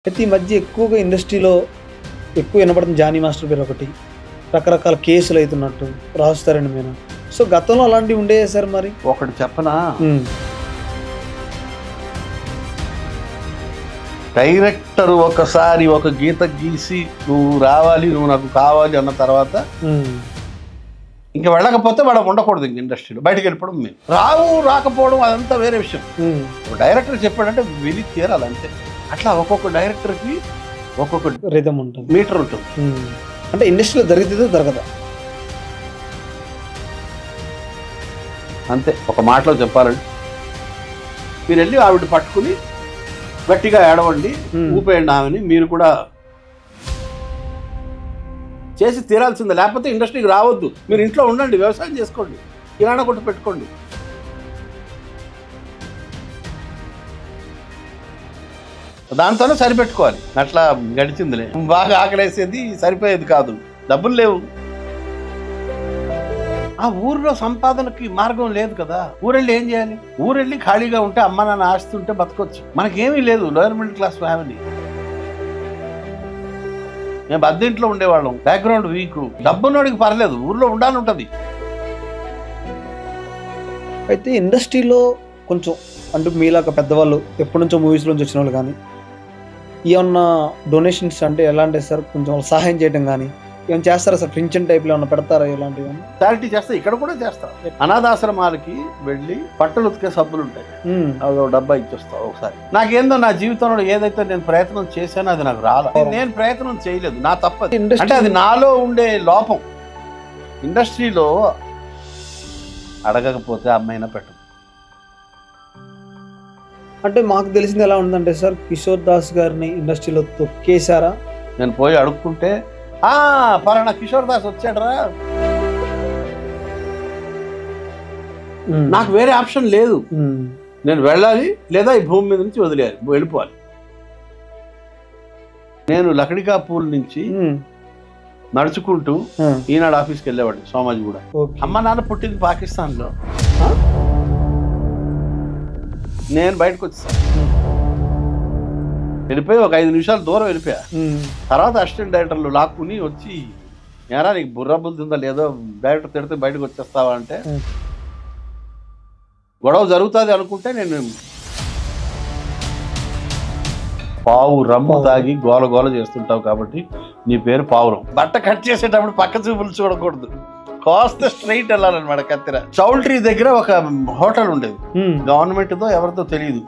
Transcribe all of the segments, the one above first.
అయితే ఈ మధ్య ఎక్కువగా ఇండస్ట్రీలో ఎక్కువ వినపడుతుంది జానీ మాస్టర్ పేరు ఒకటి. రకరకాల కేసులు అవుతున్నట్టు రాస్తారండి మీరు. సో గతంలో అలాంటివి ఉండేవి సార్ మరి? ఒకటి చెప్పనా, డైరెక్టర్ ఒకసారి ఒక గీత గీసి నువ్వు రావాలి, నువ్వు నాకు కావాలి అన్న తర్వాత ఇంకా వెళ్ళకపోతే వాడు ఉండకూడదు. ఇంక ఇండస్ట్రీలో బయటకు వెళ్ళిపోవడం మేము రాకపోవడం అదంతా వేరే విషయం. డైరెక్టర్ చెప్పాడంటే విని తీరాలి అంతే. అట్లా ఒక్కొక్క డైరెక్టర్కి ఒక్కొక్క రిథం ఉంటుంది, మీటర్ ఉంటుంది. అంటే ఇండస్ట్రీలో దొరికితే దొరకదా అంతే. ఒక మాటలో చెప్పాలంటే మీరు వెళ్ళి ఆవిడ పట్టుకుని గట్టిగా ఏడవండి, ఊపేయండి ఆమెని. మీరు కూడా చేసి తీరాల్సిందే, లేకపోతే ఇండస్ట్రీకి రావద్దు. మీరు ఇంట్లో ఉండండి, వ్యవసాయం చేసుకోండి, కిరాణా కొట్టు పెట్టుకోండి. దాంతోనే సరిపెట్టుకోవాలి. అట్లా గడిచిందిలే. బాగా ఆకలేసేది సరిపోయేది కాదు, డబ్బులు లేవు. ఆ ఊరిలో సంపాదనకి మార్గం లేదు కదా. ఊరెళ్ళి ఏం చేయాలి? ఊరెళ్ళి ఖాళీగా ఉంటే అమ్మ నాన్న ఆస్తుంటే బతకొచ్చు. మనకేమీ లేదు, లోయర్ మిడిల్ క్లాస్ ఫ్యామిలీ. మేము బద్దెంట్లో ఉండేవాళ్ళం, బ్యాక్గ్రౌండ్ వీక్. డబ్బున్నోడికి పర్లేదు, ఊర్లో ఉండాలని ఉంటుంది. అయితే ఇండస్ట్రీలో కొంచెం అంటే మీలాగా పెద్దవాళ్ళు ఎప్పటి నుంచో మూవీస్ నుంచి వచ్చిన వాళ్ళు కానీ ఏమన్నా డొనేషన్స్ అంటే ఎలా అంటే సార్ కొంచెం సహాయం చేయడం కానీ ఏమైనా చేస్తారా సార్? పింఛన్ టైప్లో ఏమన్నా పెడతారా? ఇలాంటివి చారిటీ చేస్తా, ఇక్కడ కూడా చేస్తా. అనాథాశ్రమాలకి వెళ్ళి బట్టలు ఉతికే సబ్బులు ఉంటాయి, అదో డబ్బా ఇచ్చేస్తావు ఒకసారి. నాకేందో నా జీవితంలో ఏదైతే నేను ప్రయత్నం చేశానో అది నాకు రాలా. నేను ప్రయత్నం చేయలేదు, నా తప్పది. అంటే అది నాలో ఉండే లోపం. ఇండస్ట్రీలో అడగకపోతే అమ్మాయినా పెట్టదు. అంటే మాకు తెలిసింది ఎలా ఉందంటే సార్, కిషోర్ దాస్ గారిని ఇండస్ట్రీలో తొక్కేశారా? నేను పోయి అడుక్కుంటే పలానా కిషోర్ దాస్ వచ్చాడరా, నాకు వేరే ఆప్షన్ లేదు. నేను వెళ్ళాలి, లేదా ఈ భూమి మీద నుంచి వదిలేయాలి, వెళ్ళిపోవాలి. నేను లకడికా పూల్ నుంచి నడుచుకుంటూ ఈనాడు ఆఫీస్కి వెళ్ళేవాడిని, సోమాజిగూడ. అమ్మ నాన్న పుట్టింది పాకిస్తాన్లో. నేను బయటకు వచ్చేసాను, వెళ్ళిపోయి ఒక 5 నిమిషాలు దూరం వెళ్ళిపోయా. తర్వాత అసిస్టెంట్ డైరెక్టర్లు లాక్కుని వచ్చి, ఏరా నీకు బుర్ర బుద్ధి ఉందా లేదో, డైరెక్టర్ తిడితే బయటకు వచ్చేస్తావా అంటే, గొడవ జరుగుతుంది అనుకుంటే నేను పావు రమ్ము తాగి గోల గోల చేస్తుంటావు కాబట్టి నీ పేరు పావురం. బట్ట కట్ చేసేటప్పుడు పక్క చూపులు చూడకూడదు, కాస్త స్ట్రైట్ వెళ్ళాలన్నమాట కత్తిర. చౌల్ట్రీ దగ్గర ఒక హోటల్ ఉండేది, గవర్నమెంట్తో ఎవరితో తెలియదు.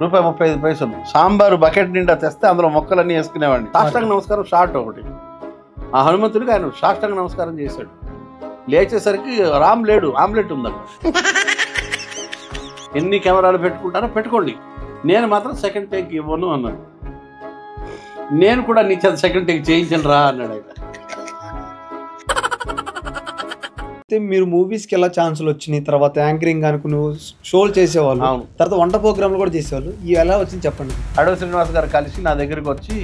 ₹35 సాంబారు బకెట్ నిండా తెస్తే అందులో మొక్కలన్నీ వేసుకునేవాడిని. సాష్టాంగ నమస్కారం షార్ట్ ఒకటి. ఆ హనుమంతుడికి ఆయన సాష్టాంగ నమస్కారం చేశాడు. లేచేసరికి రామ్ లేడు, ఆమ్లెట్ ఉందండి. ఎన్ని కెమెరాలు పెట్టుకుంటారో పెట్టుకోండి, నేను మాత్రం సెకండ్ టేక్ ఇవ్వను అన్నాడు. నేను కూడా నీ చేత సెకండ్ టేక్ చేయించను రా అన్నాడు ఆయన. అయితే మీరు మూవీస్కి ఎలా ఛాన్సులు వచ్చినాయి, తర్వాత యాంకరింగ్ అనుకుని నువ్వు షోలు చేసేవాళ్ళు, తర్వాత వంట ప్రోగ్రాంలు కూడా చేసేవాళ్ళు, ఇవి ఎలా వచ్చింది చెప్పండి. అడవి శ్రీనివాస్ గారు కలిసి నా దగ్గరికి వచ్చి,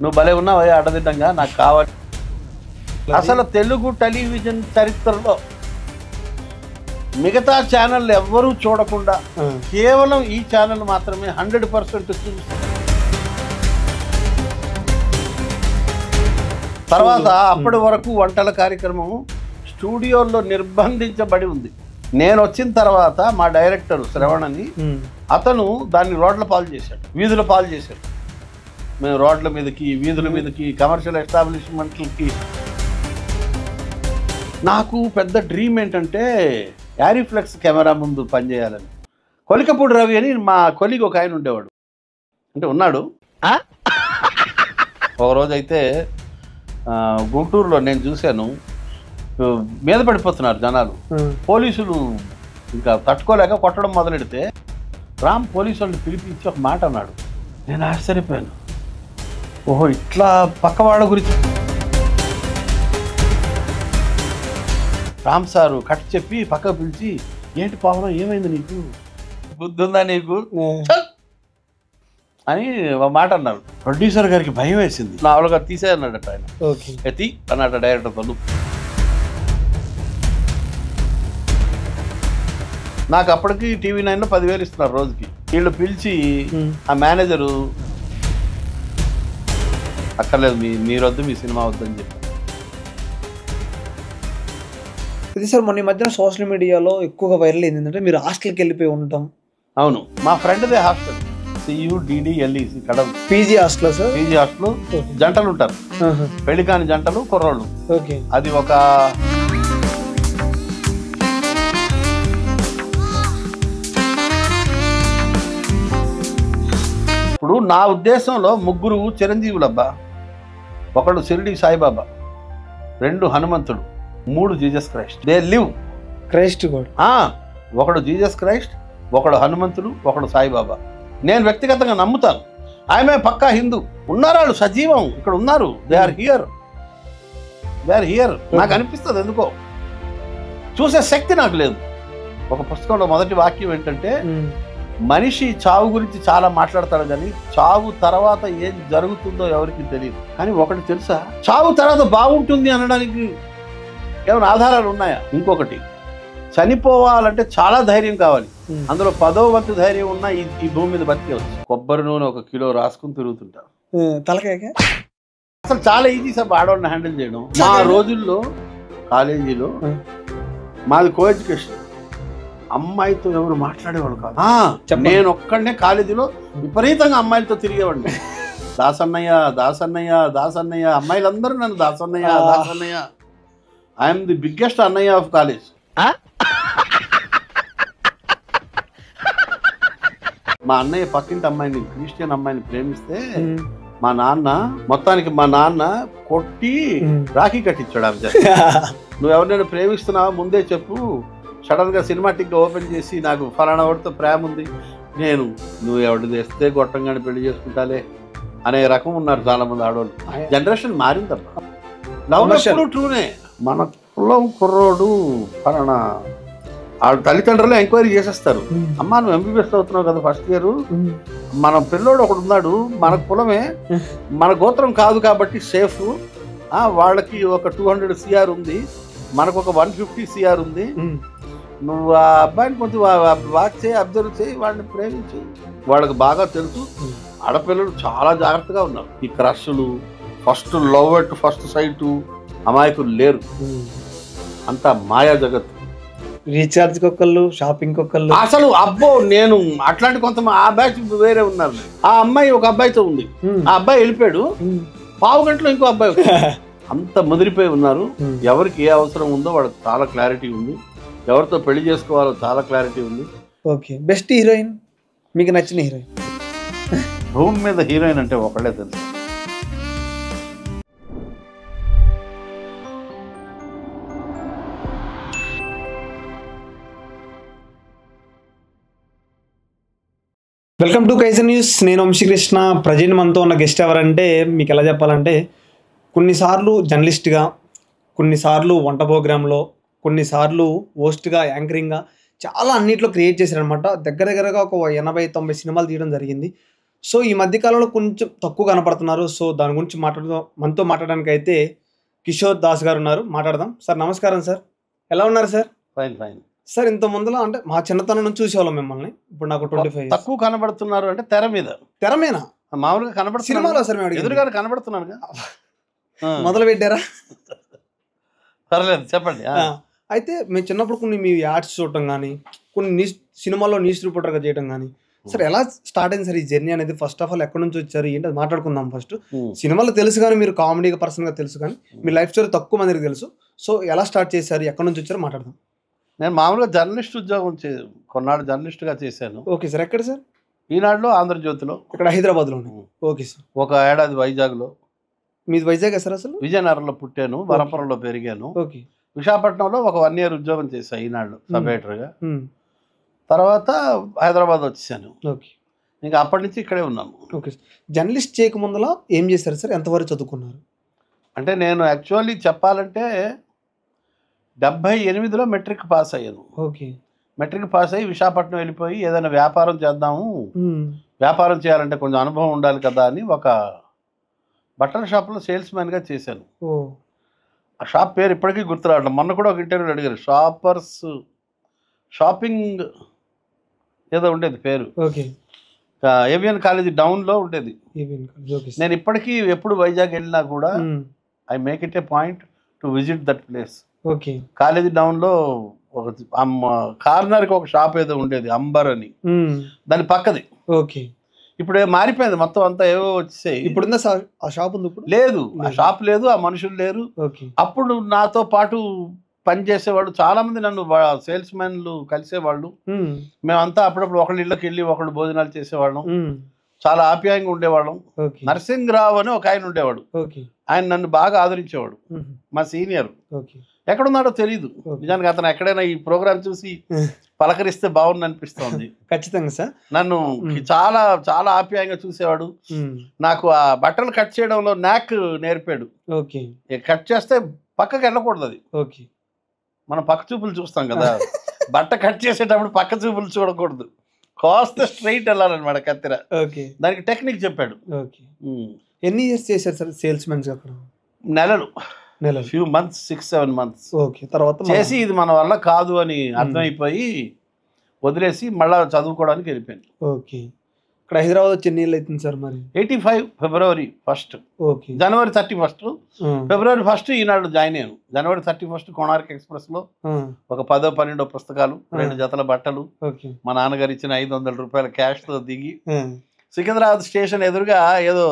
నువ్వు భలే ఉన్నావు అడ్డదిడ్డంగా, నాకు కావాలి. అసలు తెలుగు టెలివిజన్ చరిత్రలో మిగతా ఛానల్ ఎవ్వరూ చూడకుండా కేవలం ఈ ఛానల్ మాత్రమే 100% చూపిస్తుంది. తర్వాత అప్పటి వరకు వంటల కార్యక్రమం స్టూడియోలో నిర్బంధించబడి ఉంది. నేను వచ్చిన తర్వాత మా డైరెక్టర్ శ్రవణ్ అని, అతను దాన్ని రోడ్ల పాలు చేశాడు, వీధుల పాలు చేశాడు. మేము రోడ్ల మీదకి, వీధుల మీదకి, కమర్షియల్ ఎస్టాబ్లిష్మెంట్లకి. నాకు పెద్ద డ్రీమ్ ఏంటంటే యారీఫ్లెక్స్ కెమెరా ముందు పనిచేయాలని. కొలికపూడి రవి అని మా కొలిగ్ ఒక ఆయన ఉండేవాడు, అంటే ఉన్నాడు. ఒకరోజు అయితే గుంటూరులో నేను చూశాను, మీద పడిపోతున్నారు జనాలు. పోలీసులు ఇంకా తట్టుకోలేక కొట్టడం మొదలెడితే రామ్ పోలీసు వాళ్ళని పిలిపించి ఒక మాట అన్నాడు. నేను ఆశ్చర్యపోయాను, ఓహో ఇట్లా పక్కవాళ్ళ గురించి. రామ్ సారు కట్ చెప్పి పక్కకు పిలిచి, ఏంటి పావురం ఏమైంది నీకు, బుద్ధి ఉందా నీకు అని ఒక మాట అన్నారు. ప్రొడ్యూసర్ గారికి భయం వేసింది. నాలుగా తీసే అన్నాడట ఆయన. ఎత్తి అన్నట డైరెక్టర్ తను. నాకు అప్పటికి TV9లో 10,000 ఇస్తున్నారు రోజుకి. వీళ్ళు పిలిచి ఆ మేనేజరు అక్కర్లేదు మీరొద్దు మీ సినిమా వద్దని చెప్పి. ఇది సార్ మొన్న ఈ మధ్యన సోషల్ మీడియాలో ఎక్కువగా వైరల్ అయింది ఏంటంటే మీరు హాస్టల్కి వెళ్ళిపోయి ఉంటాం. అవును, మా ఫ్రెండ్దే హాస్టల్ CUDDLEC కడవ PG hostel sir. PG hostel జంటలు ఉంటారు, పెళ్లి కాని జంటలు, కుర్రోళ్ళు. ఓకే. అది ఒక ఇప్పుడు నా ఉద్దేశంలో ముగ్గురు చిరంజీవులబ్బా. ఒకడు షిరిడి సాయిబాబా, 2 హనుమంతుడు, 3 Jesus Christ. They live. Christ కూడా. ఒకడు జీసస్ క్రైస్ట్, ఒకడు హనుమంతుడు, ఒకడు సాయిబాబా. నేను వ్యక్తిగతంగా నమ్ముతాను. ఆమె పక్కా హిందూ. ఉన్నారు వాళ్ళు సజీవం, ఇక్కడ ఉన్నారు. They are here. నాకు అనిపిస్తుంది ఎందుకో, చూసే శక్తి నాకు లేదు. ఒక పుస్తకంలో మొదటి వాక్యం ఏంటంటే, మనిషి చావు గురించి చాలా మాట్లాడతాడు కానీ చావు తర్వాత ఏం జరుగుతుందో ఎవరికి తెలియదు. కానీ ఒకటి తెలుసా, చావు తర్వాత బాగుంటుంది అనడానికి ఏమైనా ఆధారాలు ఉన్నాయా? ఇంకొకటి, చనిపోవాలంటే చాలా ధైర్యం కావాలి. అందులో 10వ వంతు ధైర్యం ఉన్నా ఈ భూమి మీద బతికేవచ్చు. కొబ్బరి నూనె 1 కిలో రాసుకుని తిరుగుతుంటారు తలకాయ. అసలు చాలా ఈజీ సార్ ఆడవాళ్ళని హ్యాండిల్ చేయడం. మా రోజుల్లో కాలేజీలో మాది కో ఎడ్యుకేషన్, అమ్మాయితో ఎవరు మాట్లాడేవాళ్ళు కాదు. నేను ఒక్కడనే కాలేజీలో విపరీతంగా అమ్మాయిలతో తిరిగేవాడిని. దాసన్నయ్య అమ్మాయిలందరూ నన్ను దాసన్నయ్య. ఐఎమ్ ది బిగ్గెస్ట్ అన్నయ్య ఆఫ్ కాలేజ్. మా అన్నయ్య పక్కింటి అమ్మాయిని, క్రిస్టియన్ అమ్మాయిని ప్రేమిస్తే మా నాన్న కొట్టి రాఖీ కట్టించాడు. ఆమె నువ్వు ఎవరినైనా ప్రేమిస్తున్నావా ముందే చెప్పు, సడన్ గా సినిమాటిక్ గా ఓపెన్ చేసి నాకు ఫలానా వాడితో ప్రేమ ఉంది, నువ్వు ఎవడు తెస్తే గొట్టంగానే పెళ్లి చేసుకుంటాలే అనే రకం ఉన్నారు చాలా మంది ఆడవాళ్ళు. జనరేషన్ మారిందమ్మా. లవ్ ఎప్పుడు ట్రూనే. మన కులం కుర్రోడు ఫలానా వాళ్ళ తల్లిదండ్రులు ఎంక్వైరీ చేసేస్తారు. అమ్మా నువ్వు MBBS అవుతున్నావు కదా ఫస్ట్ ఇయర్, మన పిల్లోడు ఒకడు ఉన్నాడు, మన కులమే, మన గోత్రం కాదు కాబట్టి సేఫ్. వాళ్ళకి ఒక 200 CR ఉంది, మనకు ఒక 150 CR ఉంది. నువ్వు ఆ అబ్బాయిని కొంచెం వాచ్ చేయి, అబ్జర్వ్ చేయి, వాడిని ప్రేమించు. వాళ్ళకి బాగా తెలుసు ఆడపిల్లలు చాలా జాగ్రత్తగా ఉన్నారు. ఈ క్రష్లు, first love at first sight అమాయకులు లేరు, అంతా మాయా జగత్తు. రీఛార్జ్ కొక్కళ్ళు, షాపింగ్ కొక్కళ్ళు. అసలు అబ్బో నేను అట్లాంటి ఆ బ్యాచ్ వేరే ఉన్నారు. ఆ అమ్మాయి ఒక అబ్బాయితో ఉంది, ఆ అబ్బాయి వెళ్ళిపోయాడు, పావు గంటలో ఇంకో అబ్బాయి. అంత ముదిరిపోయి ఉన్నారు. ఎవరికి ఏ అవసరం ఉందో వాళ్ళకి చాలా క్లారిటీ ఉంది, ఎవరితో పెళ్లి చేసుకోవాలో చాలా క్లారిటీ ఉంది. ఓకే. బెస్ట్ హీరోయిన్, మీకు నచ్చిన హీరోయిన్? భూమి మీద హీరోయిన్ అంటే ఒకళ్ళే తెలుసు. Welcome to kaizen news. నేను వంశీకృష్ణ. ప్రజెంట్ మనతో ఉన్న గెస్ట్ ఎవరంటే మీకు ఎలా చెప్పాలంటే, కొన్నిసార్లు జర్నలిస్ట్గా, కొన్నిసార్లు వంట ప్రోగ్రాంలో, కొన్నిసార్లు హోస్ట్గా, యాంకరింగ్గా చాలా అన్నిట్లో క్రియేట్ చేశారనమాట. దగ్గరగా ఒక 80-90 సినిమాలు తీయడం జరిగింది. సో ఈ మధ్యకాలంలో కొంచెం తక్కువ కనపడుతున్నారు. సో దాని గురించి మనతో మాట్లాడడానికి అయితే కిషోర్ దాస్ గారు ఉన్నారు. మాట్లాడదాం. సార్ నమస్కారం సార్, ఎలా ఉన్నారు సార్? Fine sir. ఇంత ముందులో అంటే మా చిన్నతనం నుంచి చూసేవాళ్ళం మిమ్మల్ని. ఇప్పుడు నాకు 25. తక్కువ కనబడుతున్నారు అంటే తెరమీన మామూలుగా కనబడుతున్నారు. సినిమాలో సార్ మేము ఎదురుగా కనబడుతున్నాను. మొదలు పెట్టారా? పర్లేదు చెప్పండి. అయితే మేము చిన్నప్పుడు కొన్ని మీ యాడ్స్ చూడటం కానీ, కొన్ని సినిమాలో న్యూస్ రిపోర్టర్గా చేయడం కానీ, సార్ ఎలా స్టార్ట్ అయింది సార్ ఈ జర్నీ అనేది? ఫస్ట్ ఆఫ్ ఆల్ ఎక్కడి నుంచి వచ్చారు ఏంటి అది మాట్లాడుకుందాం. ఫస్ట్ సినిమాలో తెలుసు కానీ, మీరు కామెడీగా పర్సన్గా తెలుసు కానీ, మీ లైఫ్ స్టోరీ తక్కువ మందికి తెలుసు. సో ఎలా స్టార్ట్ చేశారు, ఎక్కడి నుంచి వచ్చారో మాట్లాడదాం. నేను మామూలుగా జర్నలిస్ట్ ఉద్యోగం కొన్నాళ్ళు జర్నలిస్ట్గా చేశాను. Okay sir. ఎక్కడ సార్? ఈనాడులో, ఆంధ్రజ్యోతిలో, ఇక్కడ హైదరాబాద్లో. Okay sir. ఒక ఏడాది వైజాగ్లో. మీది వైజాగ్ సార్? అసలు విజయనగరంలో పుట్టాను, వరంపురంలో పెరిగాను. ఓకే. విశాఖపట్నంలో ఒక 1 year ఉద్యోగం చేశాను ఈనాడులో సబ్ ఎడిటర్గా. తర్వాత హైదరాబాద్ వచ్చేసాను. ఓకే. ఇంకా అప్పటి నుంచి ఇక్కడే ఉన్నాను. ఓకే. జర్నలిస్ట్ చేయకముందులో ఏం చేశారు సార్? ఎంతవరకు చదువుకున్నారు? అంటే నేను యాక్చువల్లీ చెప్పాలంటే 78లో మెట్రిక్ పాస్ అయ్యాను. ఓకే. మెట్రిక్ పాస్ అయ్యి విశాఖపట్నం వెళ్ళిపోయి ఏదైనా వ్యాపారం చేద్దాము, వ్యాపారం చేయాలంటే కొంచెం అనుభవం ఉండాలి కదా అని ఒక బట్టల షాప్లో సేల్స్మెన్గా చేశాను. ఆ షాప్ పేరు ఇప్పటికీ గుర్తురావట్లేదు. మొన్న కూడా ఒక ఇంటర్వ్యూలో అడిగారు, షాపింగ్ ఏదో ఉండేది పేరు. ఓకే. ఏవిఎన్ కాలేజీ డౌన్లో ఉండేది. Okay sir. నేను ఇప్పటికీ ఎప్పుడు వైజాగ్ వెళ్ళినా కూడా I make it A point to visit that place. Okay. College డౌన్లో ఒక కార్నర్కి ఒక షాప్ ఏదో ఉండేది, అంబర్ అని, దాని పక్కది. ఓకే. ఇప్పుడు మారిపోయింది మొత్తం అంతా, ఏవో వచ్చేసాయి. ఇప్పుడు ఆ షాప్ ఉంది? ఇప్పుడు లేదు, ఆ షాప్ లేదు, ఆ మనుషులు లేరు. ఓకే. అప్పుడు నాతో పాటు పని చేసేవాళ్ళు చాలా మంది, నన్ను సేల్స్ మ్యాన్లు కలిసేవాళ్ళు. మేమంతా అప్పుడప్పుడు ఒకళ్ళ ఇళ్ళకి వెళ్ళి ఒకళ్ళు భోజనాలు చేసేవాళ్ళం. చాలా ఆప్యాయంగా ఉండేవాళ్ళం. నరసింహరావు అని ఒక ఆయన ఉండేవాడు, ఆయన నన్ను బాగా ఆదరించేవాడు, మా సీనియర్. ఎక్కడున్నాడో తెలియదు నిజానికి, అతను ఎక్కడైనా ఈ ప్రోగ్రామ్ చూసి పలకరిస్తే బాగుంది అనిపిస్తోంది. ఖచ్చితంగా సార్. నన్ను చాలా చాలా ఆప్యాయంగా చూసేవాడు. నాకు ఆ బట్టలు కట్ చేయడంలో నాక్ నేర్పాడు. కట్ చేస్తే పక్కకి వెళ్ళకూడదు అది. మనం పక్క చూపులు చూస్తాం కదా, బట్ట కట్ చేసేటప్పుడు పక్క చూపులు చూడకూడదు, కాస్త స్ట్రైట్ వెళ్ళాలన్నమాట కత్తిర. దానికి టెక్నిక్ చెప్పాడు. ఎన్ని ఇయర్స్ చేశారు సార్ సేల్స్ మెన్స్ అక్కడ? నెలలు, ఫ్యూ మంత్స్, 6-7 months తర్వాత చేసి ఇది మన వల్ల కాదు అని అర్థమైపోయి వదిలేసి మళ్ళా చదువుకోవడానికి వెళ్ళిపోయాను. ఓకే. ఇక్కడ హైదరాబాద్ వచ్చి ఎన్ని ఏళ్ళు అవుతుంది సార్ మరి? 85 February 1st. Okay. January 31st, February 1st ఈనాడు జాయిన్ అయ్యాను. January 31st కోణార్క్ ఎక్స్ప్రెస్ లో ఒక 10-12 పుస్తకాలు, 2 జతల బట్టలు, మా నాన్నగారు ఇచ్చిన 500 రూపాయల క్యాష్ తో దిగి సికింద్రాబాద్ స్టేషన్ ఎదురుగా ఏదో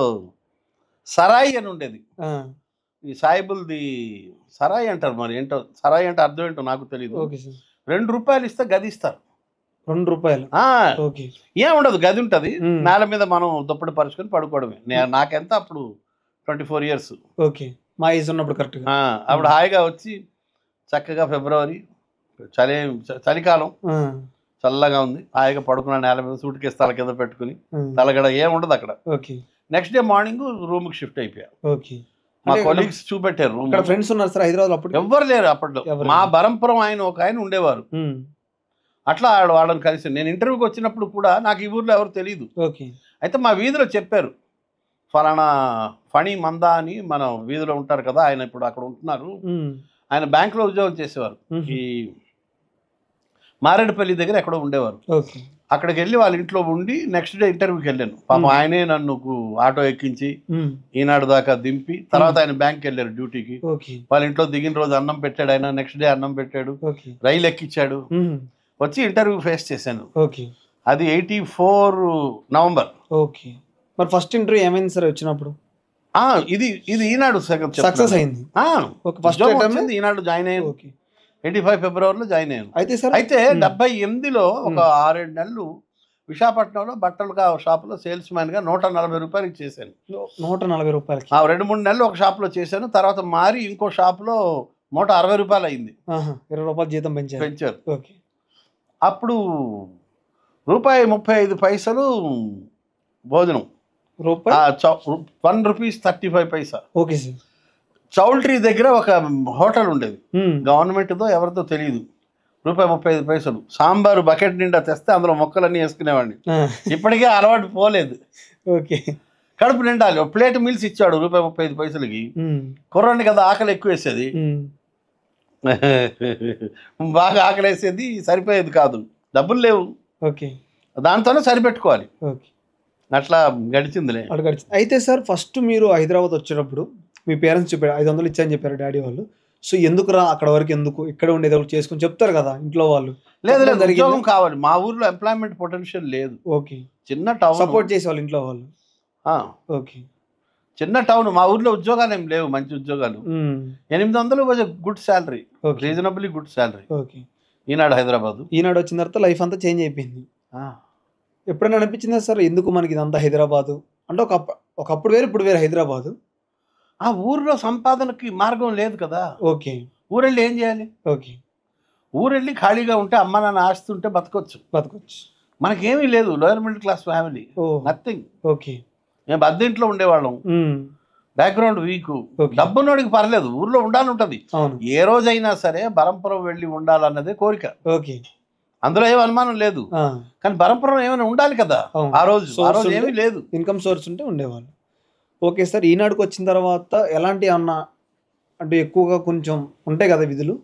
సరాయి అని ఉండేది, ఈ సాయిబుల్ది సరాయి అంటారు, మరి ఏంటో సరాయి అంటే అర్థం ఏంటో నాకు తెలియదు. 2 రూపాయలు ఇస్తే గది ఇస్తారు. 2 రూపాయలు? ఏం ఉండదు, గది ఉంటది, నేల మీద మనం దుప్పటి పరుచుకొని పడుకోవడమే. నాకెంత అప్పుడు 24 years. ఓకే. మా ఏజ్ ఉన్నప్పుడు కరెక్ట్. అప్పుడు హాయిగా వచ్చి చక్కగా ఫిబ్రవరి చలికాలం, చల్లగా ఉంది, హాయిగా పడుకున్న నేల మీద సూట్ కేసు తల కింద పెట్టుకుని, తలగడ ఏం ఉండదు అక్కడ. నెక్స్ట్ డే మార్నింగ్ రూమ్ కి షిఫ్ట్ అయిపోయా. మా కొలీగ్స్ చూపెట్టారు రూమ్. ఫ్రెండ్స్ ఉన్నారు సార్ హైదరాబాద్ అప్పుడు? ఎవ్వరు లేరు అప్పట్లో. మా బరంపురం ఆయన ఒక ఆయన ఉండేవారు, అట్లా వాళ్ళని కలిసి. నేను ఇంటర్వ్యూకి వచ్చినప్పుడు కూడా నాకు ఈ ఊర్లో ఎవరు తెలియదు. అయితే మా వీధిలో చెప్పారు, ఫలానా ఫణి మందా అని మన వీధిలో ఉంటారు కదా, ఆయన ఇప్పుడు అక్కడ ఉంటున్నారు, ఆయన బ్యాంకులో ఉద్యోగం చేసేవారు, ఈ మారేడుపల్లి దగ్గర ఎక్కడో ఉండేవారు. అక్కడికి వెళ్ళి వాళ్ళ ఇంట్లో ఉండి నెక్స్ట్ డే ఇంటర్వ్యూకి వెళ్ళాను. పాపం ఆయనే నన్ను ఆటో ఎక్కించి ఈనాడు దాకా దింపి తర్వాత ఆయన బ్యాంక్కి వెళ్ళారు డ్యూటీకి. వాళ్ళ ఇంట్లో దిగిన రోజు అన్నం పెట్టాడు ఆయన, నెక్స్ట్ డే అన్నం పెట్టాడు, రైలు ఎక్కించాడు, వచ్చి ఇంటర్వ్యూ ఫేస్ చేశాను. అది 84 November. మరి ఫస్ట్ ఇంటర్వ్యూ ఏమైంది సార్ వచ్చినప్పుడు? ఇది ఈనాడు సక్సెస్ అయింది. ఈనాడు జాయిన్ అయ్యాను, 85 February జాయిన్ అయ్యాను. అయితే 78లో ఒక 6-7 నెలలు విశాఖపట్నంలో బట్టల షాపులో సేల్స్ మ్యాన్ గా 140 రూపాయలకి చేశాను. 140 రూపాయలకి? 2-3 నెలలు ఒక షాప్ లో చేశాను. తర్వాత మారి ఇంకో షాప్ లో 160 రూపాయలు అయింది. 20 రూపాయలు జీతం పెంచారు. అప్పుడు ₹1.35 భోజనం, ₹1.35. Okay sir. చౌల్ట్రీ దగ్గర ఒక హోటల్ ఉండేది, గవర్నమెంట్తో ఎవరితో తెలియదు, ₹1.35. సాంబారు బకెట్ నిండా తెస్తే అందులో మొక్కలన్నీ వేసుకునేవాడిని. ఇప్పటికే అలవాటు పోలేదు. కడుపు నిండాలి. ఒక ప్లేట్ మీల్స్ ఇచ్చాడు ₹1.35కి. కుర్రాన్ని కదా ఆకలి ఎక్కువ వేసేది, బాగా ఆకలి వేసేది, సరిపోయేది కాదు, డబ్బులు లేవు, దాంతోనే సరిపెట్టుకోవాలి. అట్లా గడిచిందిలే. అయితే సార్ ఫస్ట్ మీరు హైదరాబాద్ వచ్చేటప్పుడు మీ పేరెంట్స్ చెప్పారు 500 ఇచ్చారని చెప్పారు డాడీ వాళ్ళు. సో ఎందుకురా అక్కడ వరకు, ఎందుకు ఇక్కడ ఉండేది ఒకటి చేసుకుని చెప్తారు కదా ఇంట్లో వాళ్ళు? లేదు, ఉద్యోగం కావాలి. మా ఊర్లో ఎంప్లాయ్మెంట్ పొటెన్షియల్ లేదు. చిన్న టౌన్, సపోర్ట్ చేసేవాళ్ళు ఇంట్లో వాళ్ళు. చిన్న టౌన్, మా ఊర్లో ఉద్యోగాలు ఏం లేవు, మంచి ఉద్యోగాలు. 800 was good salary, reasonably good salary. Eenadu Hyderabad. Eenadu వచ్చిన తర్వాత లైఫ్ అంతా చేంజ్ అయిపోయింది. ఎప్పుడైనా అనిపించిందా సార్ ఎందుకు మనకి ఇదంతా హైదరాబాదు అంటే? ఒకప్పుడు వేరు, ఇప్పుడు వేరు హైదరాబాదు. ఆ ఊర్లో సంపాదనకి మార్గం లేదు కదా. ఊరెళ్ళి ఏం చేయాలి? ఊరెళ్ళి ఖాళీగా ఉంటే అమ్మ నాన్న ఆస్తుంటే బతకొచ్చు. మనకేమీ లేదు, lower middle class family, nothing. మేము బద్దెంట్లో ఉండేవాళ్ళం, బ్యాక్గ్రౌండ్ వీక్. డబ్బున్నోడికి పర్లేదు, ఊర్లో ఉండాలంటది. ఏ రోజైనా సరే బరంపురం వెళ్ళి ఉండాలన్నదే కోరిక, అందులో ఏం అనుమానం లేదు. కానీ బరంపురం ఏమైనా ఉండాలి కదా, ఆ రోజు ఏమీ లేదు, ఇన్కమ్ సోర్స్ ఉంటే ఉండేవాళ్ళు. Okay sir. ఈనాడుకు వచ్చిన తర్వాత ఎలాంటి అన్న అంటే ఎక్కువగా కొంచెం ఉంటాయి కదా విధులు,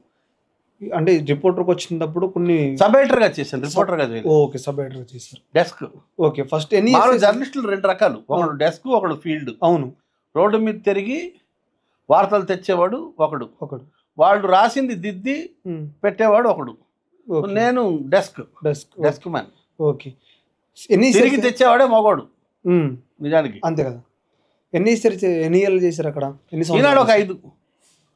అంటే రిపోర్టర్కి వచ్చినప్పుడు కొన్ని సబ్ ఎడిటర్ గా చేశాను, రిపోర్టర్ గా చేయలేదు. ఓకే, సబ్ ఎడిటర్ చేశారు. డెస్క్. ఓకే, ఫస్ట్ ఎన్ని జర్నలిస్టులు 2 రకాలు, ఒకడు డెస్క్, ఒకడు ఫీల్డ్. అవును, రోడ్డు మీద తిరిగి వార్తలు తెచ్చేవాడు ఒకడు, వాళ్ళు రాసింది దిద్ది పెట్టేవాడు ఒకడు. నేను డెస్క్ డెస్క్ మ్యాన్. ఓకే, ఎన్ని తిరిగి తెచ్చేవాడే మగవాడు నిజానికి. అంతే కదా. ఎన్ని ఏళ్ళు చేశారు అక్కడ? ఈనాడు ఒక 5,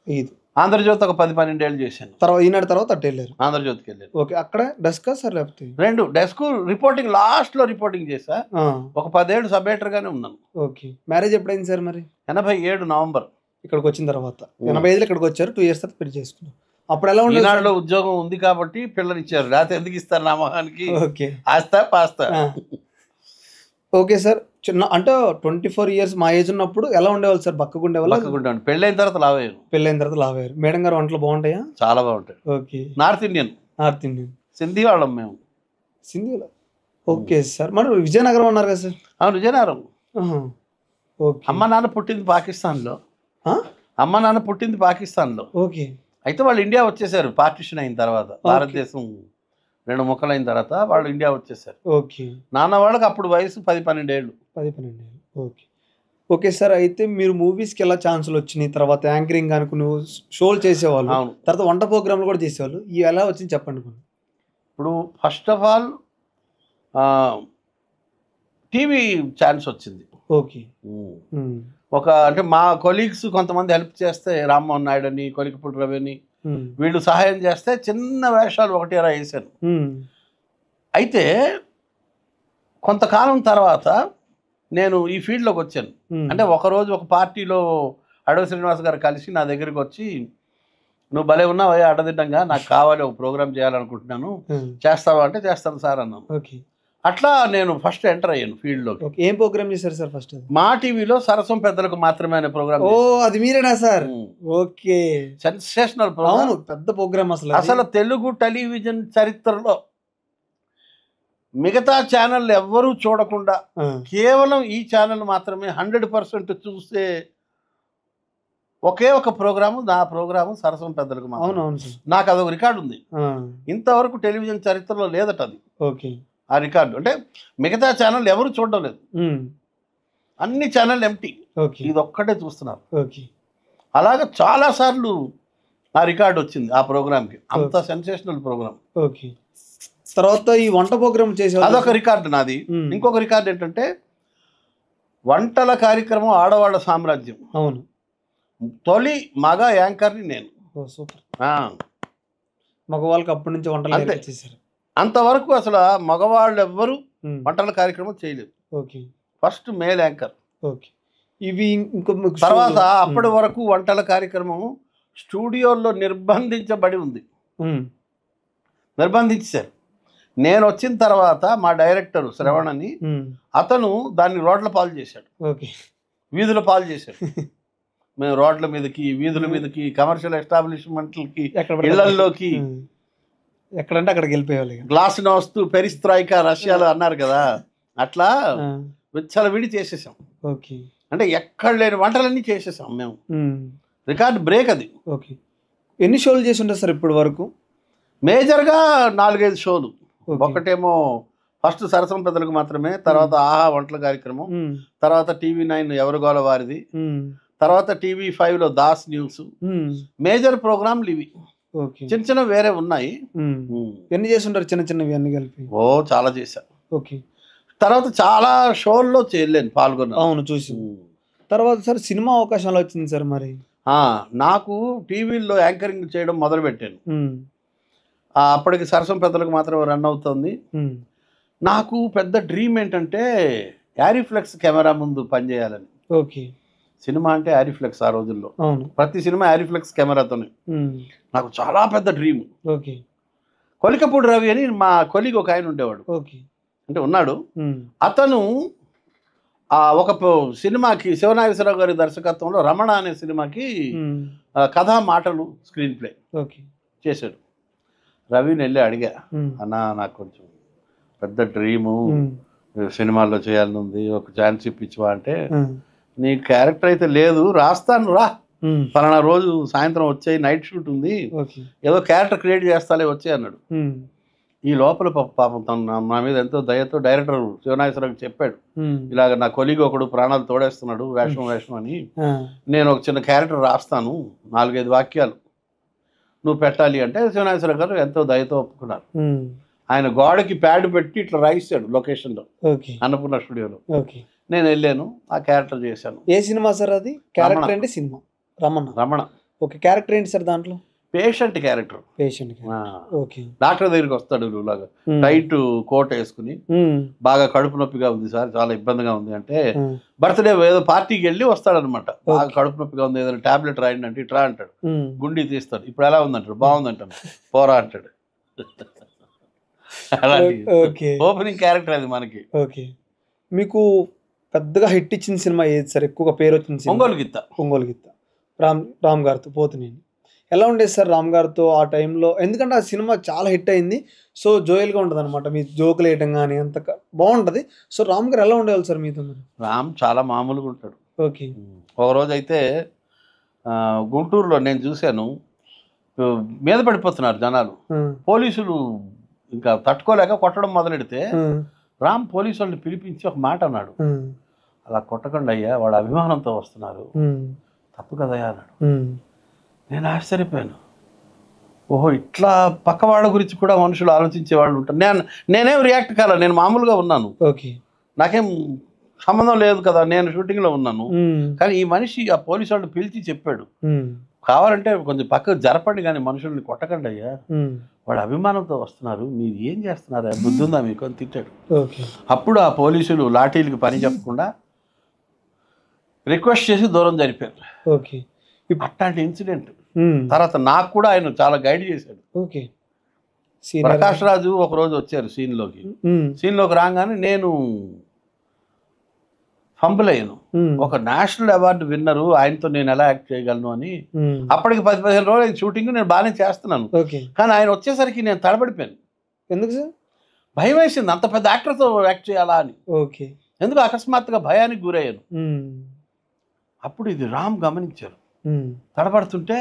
5. ఆంధ్రజ్యోతి ఒక 10-12 ఏళ్ళు చేశాను. తర్వాత ఈనాడు తర్వాత అటు వెళ్ళారు, ఆంధ్రజ్యోతికి వెళ్ళారు. ఓకే, అక్కడ డెస్క్ సార్ లేకపోతే 2 డెస్క్, రిపోర్టింగ్ లాస్ట్ లో రిపోర్టింగ్ చేశా. ఒక 10 ఏళ్ళు సబ్ ఎడిటర్ గానే ఉన్నాను. ఓకే, మ్యారేజ్ ఎప్పుడైంది సార్ మరి? 87 నవంబర్ ఇక్కడికి వచ్చిన తర్వాత. 85లో ఇక్కడికి వచ్చారు, 2 ఇయర్స్ తర్వాత పెళ్లి చేసుకున్నారు. అప్పుడు ఎలా ఉండేది? ఈనాడులో ఉద్యోగం ఉంది కాబట్టి పిల్లలు ఇచ్చారు, లేకపోతే ఎందుకు ఇస్తారు నా మొహానికి? ఓకే, ఆస్తా పాస్తా. ఓకే సార్, చిన్న అంటే 24 ఇయర్స్ మా ఏజ్ ఉన్నప్పుడు ఎలా ఉండేవాళ్ళు సార్? బక్కగా ఉండేవాళ్ళు. పెళ్ళైన తర్వాత లావయ్యారు. పెళ్ళైన తర్వాత లావయ్యారు. మేడం గారు వంటలు బాగుంటాయా? చాలా బాగుంటాయి. ఓకే, నార్త్ ఇండియన్ సింధీ వాళ్ళం మేము. సింధీలో. ఓకే సార్, మరి విజయనగరం అన్నారు కదా సార్? అవును, విజయనగరం. ఓకే, అమ్మ నాన్న పుట్టింది పాకిస్తాన్లో. అమ్మ నాన్న పుట్టింది పాకిస్తాన్లో. ఓకే, అయితే వాళ్ళు ఇండియా వచ్చేసారు పార్టిషన్ అయిన తర్వాత. భారతదేశం 2 ముక్కలైన తర్వాత వాళ్ళు ఇండియా వచ్చేసారు. ఓకే, నాన్న వాళ్ళకి అప్పుడు వయసు 10-12 ఏళ్ళు. 10-12 ఏళ్ళు. ఓకే, ఓకే సార్, అయితే మీరు మూవీస్కి ఎలా ఛాన్సులు వచ్చినాయి? తర్వాత యాంకరింగ్ అనుకుని షోలు చేసేవాళ్ళు, తర్వాత వంట ప్రోగ్రాంలు కూడా చేసేవాళ్ళు. ఇవి ఎలా వచ్చింది చెప్పండి. ఇప్పుడు first of all TV chance వచ్చింది. ఓకే, అంటే మా కొలీగ్స్ కొంతమంది హెల్ప్ చేస్తే, రామ్మోహన్ నాయుడు అని, కొలికపూడి రవి అని, వీళ్ళు సహాయం చేస్తే చిన్న వేషాలు 1-2 వేసాను. అయితే కొంతకాలం తర్వాత నేను ఈ ఫీల్డ్లోకి వచ్చాను. అంటే ఒకరోజు ఒక పార్టీలో అడవి శ్రీనివాస్ గారు కలిసి నా దగ్గరికి వచ్చి, నువ్వు భలే ఉన్నావు అడ్డదిడ్డంగా, నాకు కావాలి, ఒక ప్రోగ్రామ్ చేయాలనుకుంటున్నాను, చేస్తావా అంటే చేస్తాను సార్ అన్నాను. అట్లా నేను ఫస్ట్ ఎంటర్ అయ్యాను ఫీల్డ్లోకి. ఏం ప్రోగ్రామ్ చేశారు సార్ ఫస్ట్? మా టీవీలో సరసం పెద్దలకు మాత్రమే అనే ప్రోగ్రామ్. ఓ, అది మీరేనా సార్? ఓకే, సెన్సేషనల్ ప్రోగ్రామ్, పెద్ద ప్రోగ్రామ్. అసలు తెలుగు టెలివిజన్ చరిత్రలో మిగతా ఛానల్ ఎవ్వరూ చూడకుండా కేవలం ఈ ఛానల్ మాత్రమే 100% చూసే ఒకే ఒక ప్రోగ్రాము, నా ప్రోగ్రాము సరసం పెద్దలకు. నాకు అదొక రికార్డు ఉంది, ఇంతవరకు టెలివిజన్ చరిత్రలో లేదట అది. ఓకే, ఆ రికార్డు. అంటే మిగతా ఛానల్ ఎవరు చూడడం లేదు, అన్ని ఛానల్ ఎంటీ, ఇది ఒక్కటే చూస్తున్నారు. అలాగా చాలా సార్లు ఆ రికార్డు వచ్చింది ఆ ప్రోగ్రామ్కి. అంత సెన్సేషనల్ ప్రోగ్రామ్. ఓకే, తర్వాత ఈ వంట ప్రోగ్రామ్ చేసే అదొక రికార్డు నాది. ఇంకొక రికార్డు ఏంటంటే వంటల కార్యక్రమం ఆడవాళ్ళ సామ్రాజ్యం. అవును, తొలి మగ యాంకర్ని నేను. మగవాళ్ళకి అప్పటి నుంచి వంటలు చేశారు. అంతవరకు అసలు మగవాళ్ళు ఎవ్వరు వంటల కార్యక్రమం చేయలేదు. Okay, first male anchor. Okay, ఇవి తర్వాత అప్పటి వరకు వంటల కార్యక్రమం స్టూడియోల్లో నిర్బంధించబడి ఉంది, నిర్బంధించారు. నేను వచ్చిన తర్వాత మా డైరెక్టర్ శ్రవణ్ అని, అతను దాన్ని రోడ్ల పాలు చేశాడు, వీధుల పాలు చేశాడు. మేము రోడ్ల మీదకి, వీధుల మీదకి, కమర్షియల్ ఎస్టాబ్లిష్మెంట్లకి, ఇళ్లలోకి, ఎక్కడంటే అక్కడికి వెళ్ళిపోయేవాళ్ళు. గ్లాస్ నోస్తూ పెరిస్త్రాయికా రష్యాలో అన్నారు కదా, అట్లా విచ్చలవిడి చేసేసాం. ఓకే, అంటే ఎక్కడ లేని వంటలన్నీ చేసేసాం మేము. రికార్డ్ బ్రేక్ అది. ఓకే, ఎన్ని షోలు చేసి ఉంటారు సార్ ఇప్పటి వరకు? మేజర్గా 4-5 షోలు. ఒకటేమో ఫస్ట్ సరసం పెద్దలకు మాత్రమే, తర్వాత ఆహా వంటల కార్యక్రమం, తర్వాత TV9 ఎవరు గోల వారిది, తర్వాత TV5లో దాస్ న్యూస్. మేజర్ ప్రోగ్రాంలు ఇవి. చిన్న చిన్న వేరే ఉన్నాయి. ఎన్ని చేస్తుంటారు చిన్న చిన్నవి అన్ని కలిపి? ఓ చాలా చేశా. ఓకే, తర్వాత చాలా షోల్లో చేయలేను, పాల్గొన్నా. అవును, చూసి. తర్వాత సార్ సినిమా అవకాశాలు వచ్చింది సార్ మరి? నాకు టీవీల్లో యాంకరింగ్ చేయడం మొదలు పెట్టాను. అప్పటికి సరసం పెద్దలకు మాత్రమే రన్ అవుతుంది. నాకు పెద్ద డ్రీమ్ ఏంటంటే యారిఫ్లెక్స్ కెమెరా ముందు పనిచేయాలని. ఓకే, సినిమా అంటే యారిఫ్లెక్స్ ఆ రోజుల్లో, ప్రతి సినిమా యారిఫ్లెక్స్ కెమెరాతోనే. నాకు చాలా పెద్ద డ్రీమ్. ఓకే, కొలికపూడి రవి అని మా కొలిగ్ ఒక ఆయన ఉండేవాడు, అంటే ఉన్నాడు. అతను ఒక సినిమాకి, శివనాగేశ్వరరావు గారి దర్శకత్వంలో రమణ అనే సినిమాకి కథా మాటలు స్క్రీన్ ప్లే చేశాడు. రవిని వెళ్ళి అడిగా, అన్నా నాకు కొంచెం పెద్ద డ్రీము, సినిమాల్లో చేయాలని ఉంది, ఒక ఛాన్స్ ఇప్పించవా అంటే, నీ క్యారెక్టర్ అయితే లేదు, రాస్తాను రా పలానా రోజు సాయంత్రం వచ్చే నైట్ షూట్ ఉంది, ఏదో క్యారెక్టర్ క్రియేట్ చేస్తాలే వచ్చే అన్నాడు. ఈ లోపల పాపం తను నా మీద ఎంతో దయతో డైరెక్టర్ శివనాగేశ్వరరావు చెప్పాడు, ఇలాగ నా కొలీగ్ ఒకడు ప్రాణాలు తోడేస్తున్నాడు వేషం అని, నేను ఒక చిన్న క్యారెక్టర్ రాస్తాను 4-5 వాక్యాలు నువ్వు పెట్టాలి అంటే శివనాగేశ్వరరావు గారు ఎంతో దయతో ఒప్పుకున్నారు. ఆయన గోడకి ప్యాడ్ పెట్టి ఇట్లా రాయిస్తాడు లొకేషన్లో, అన్నపూర్ణ స్టూడియోలో. నేను వెళ్ళాను, ఆ క్యారెక్టర్ చేశాను. ఏ సినిమా సార్ అది? క్యారెక్టర్ అంటే సినిమా రమణ. ఓకే, క్యారెక్టర్ ఏంటి సార్ దాంట్లో? Patient character. ఓకే. డాక్టర్ దగ్గరికి వస్తాడు ఇలాగా టైట్ కోట్ వేసుకుని, బాగా కడుపు నొప్పిగా ఉంది సార్, చాలా ఇబ్బందిగా ఉంది అంటే, బర్త్డే ఏదో పార్టీకి వెళ్ళి వస్తాడనమాట. బాగా కడుపు నొప్పిగా ఉంది, ఏదైనా టాబ్లెట్ రాయండి అంటే ఇట్లా అంటాడు, గుండి తీస్తాడు, ఇప్పుడు ఎలా ఉందంటాడు, బాగుందంటాడు, పోరా అంటాడు. అలాంటి ఓపెనింగ్ క్యారెక్టర్ అది మనకి. ఓకే. మీకు పెద్దగా హిట్ ఇచ్చిన సినిమా ఏది సార్? ఎక్కువగా పేరు వచ్చిన సినిమా? ఒంగోలు గిత్త. రామ్ గారితో పోతునేని. ఎలా ఉండేది సార్ రామ్ గారితో ఆ టైంలో? ఎందుకంటే ఆ సినిమా చాలా హిట్ అయింది, సో జోయల్గా ఉంటుంది అనమాట, మీ జోకులు వేయటం కానీ అంత బాగుంటుంది. సో రామ్ గారు ఎలా ఉండేవాళ్ళు సార్ మీతో? రామ్ చాలా మామూలుగా ఉంటాడు. ఓకే. ఒకరోజు అయితే గుంటూరులో నేను చూశాను, మీద పడిపోతున్నారు జనాలు, పోలీసులు ఇంకా తట్టుకోలేక కొట్టడం మొదలెడితే రామ్ పోలీసు వాళ్ళని పిలిపించి ఒక మాట అన్నాడు, అలా కొట్టకండి అయ్యా, వాళ్ళ అభిమానంతో వస్తున్నారు, తప్పు కదయ్యా అన్నాడు. నేను ఆశ్చర్యపోయాను, ఓహో ఇట్లా పక్క వాళ్ళ గురించి కూడా మనుషులు ఆలోచించే వాళ్ళు ఉంటారు. నేనేం రియాక్ట్ కాల, నేను మామూలుగా ఉన్నాను, నాకేం సంబంధం లేదు కదా, నేను షూటింగ్లో ఉన్నాను. కానీ ఈ మనిషి ఆ పోలీసు వాళ్ళు పిలిచి చెప్పాడు, కావాలంటే కొంచెం పక్కకు జరపండి కానీ మనుషుల్ని కొట్టకండి అయ్యా, వాళ్ళ అభిమానంతో వస్తున్నారు, మీరు ఏం చేస్తున్నారా, బుద్ధి ఉందా మీకు అని తిట్టాడు. అప్పుడు ఆ పోలీసులు లాఠీలకి పని చెప్పకుండా రిక్వెస్ట్ చేసి దూరం జరిపారు. అట్లాంటి ఇన్సిడెంట్ తర్వాత నాకు కూడా ఆయన చాలా గైడ్ చేశాడు. ప్రకాష్ రాజు ఒక రోజు వచ్చారు సీన్లోకి రాగానే నేను ఫంబుల్ అయ్యాను, ఒక నేషనల్ అవార్డు విన్నరు, ఆయనతో నేను ఎలా యాక్ట్ చేయగలను అని. అప్పటికి 10-15 రోజులు షూటింగ్ నేను బాగానే చేస్తున్నాను, కానీ ఆయన వచ్చేసరికి నేను తడబడిపోయాను. ఎందుకు సార్? భయం వేసింది, అంత పెద్ద యాక్టర్తో యాక్ట్ చేయాలా అని. ఎందుకు అకస్మాత్తుగా భయానికి గురయ్యాను. అప్పుడు ఇది రామ్ గమనించారు, తడబడుతుంటే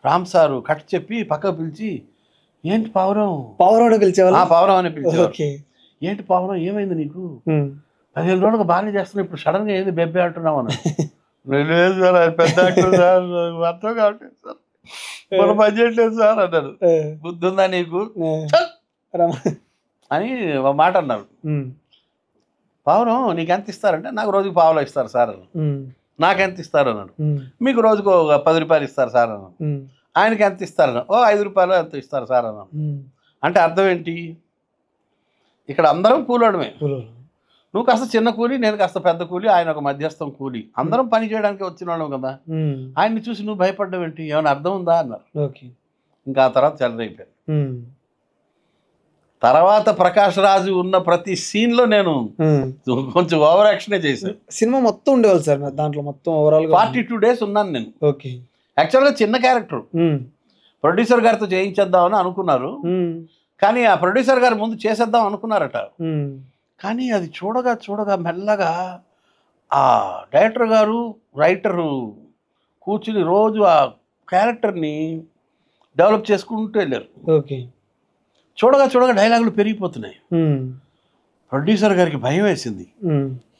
రామ్ సారు కట్ చెప్పి పక్కకు పిలిచి, ఏంటి పావురం పిలిచేవాళ్ళు? పావురం అని పిలిచేవారు. ఏంటి పావురం, ఏమైంది నీకు, 15 రోజులుగా బాగానే చేస్తున్నావు, ఇప్పుడు సడన్ గా ఏంది బెబ్బే అంటున్నావు అన్న. లేదు సార్, అది పెద్ద యాక్టర్ సార్, అర్థం కావట్లేదు సార్, మన బడ్జెట్ లేదు సార్ అన్నారు. బుద్ధి ఉందా నీకు అని ఒక మాట అన్నారు. పావురం నీకు ఎంత ఇస్తారంటే, నాకు రోజుకి పావులో ఇస్తారు సార్ అన్న. నాకెంత ఇస్తారు అన్నాడు. మీకు రోజుకు 10 రూపాయలు ఇస్తారు సార్ అన్నాడు. ఆయనకి ఎంత ఇస్తారన్న, 5 రూపాయలు ఎంత ఇస్తారు సార్ అన్నాడు. అంటే అర్థం ఏంటి, ఇక్కడ అందరం కూలోడమే, నువ్వు కాస్త చిన్న కూలి, నేను కాస్త పెద్ద కూలి, ఆయన ఒక మధ్యస్థం కూలి, అందరం పని చేయడానికి వచ్చిన వాళ్ళం కదా, ఆయన్ని చూసి నువ్వు భయపడ్డం ఏంటి, ఏమైనా అర్థం ఉందా అన్నారు. ఇంకా ఆ తర్వాత చెల్లరైపోయారు. తర్వాత ప్రకాష్ రాజు ఉన్న ప్రతి సీన్ లో నేను కొంచెం ఓవర్ యాక్షనే చేశాను. సినిమా మొత్తం ఉండేవాళ్ళు సార్ దాంట్లో, మొత్తం ఓవరాల్ 42 days ఉన్నాను నేను. యాక్చువల్గా చిన్న క్యారెక్టర్, ప్రొడ్యూసర్ గారితో చేయించేద్దామని అనుకున్నారు, కానీ ఆ ప్రొడ్యూసర్ గారు ముందు చేసేద్దాం అనుకున్నారట. కానీ అది చూడగా మెల్లగా ఆ డైరెక్టర్ గారు రైటరు కూర్చుని రోజు ఆ క్యారెక్టర్ని డెవలప్ చేసుకుంటూ వెళ్ళారు. చూడగా డైలాగులు పెరిగిపోతున్నాయి. ప్రొడ్యూసర్ గారికి భయం వేసింది,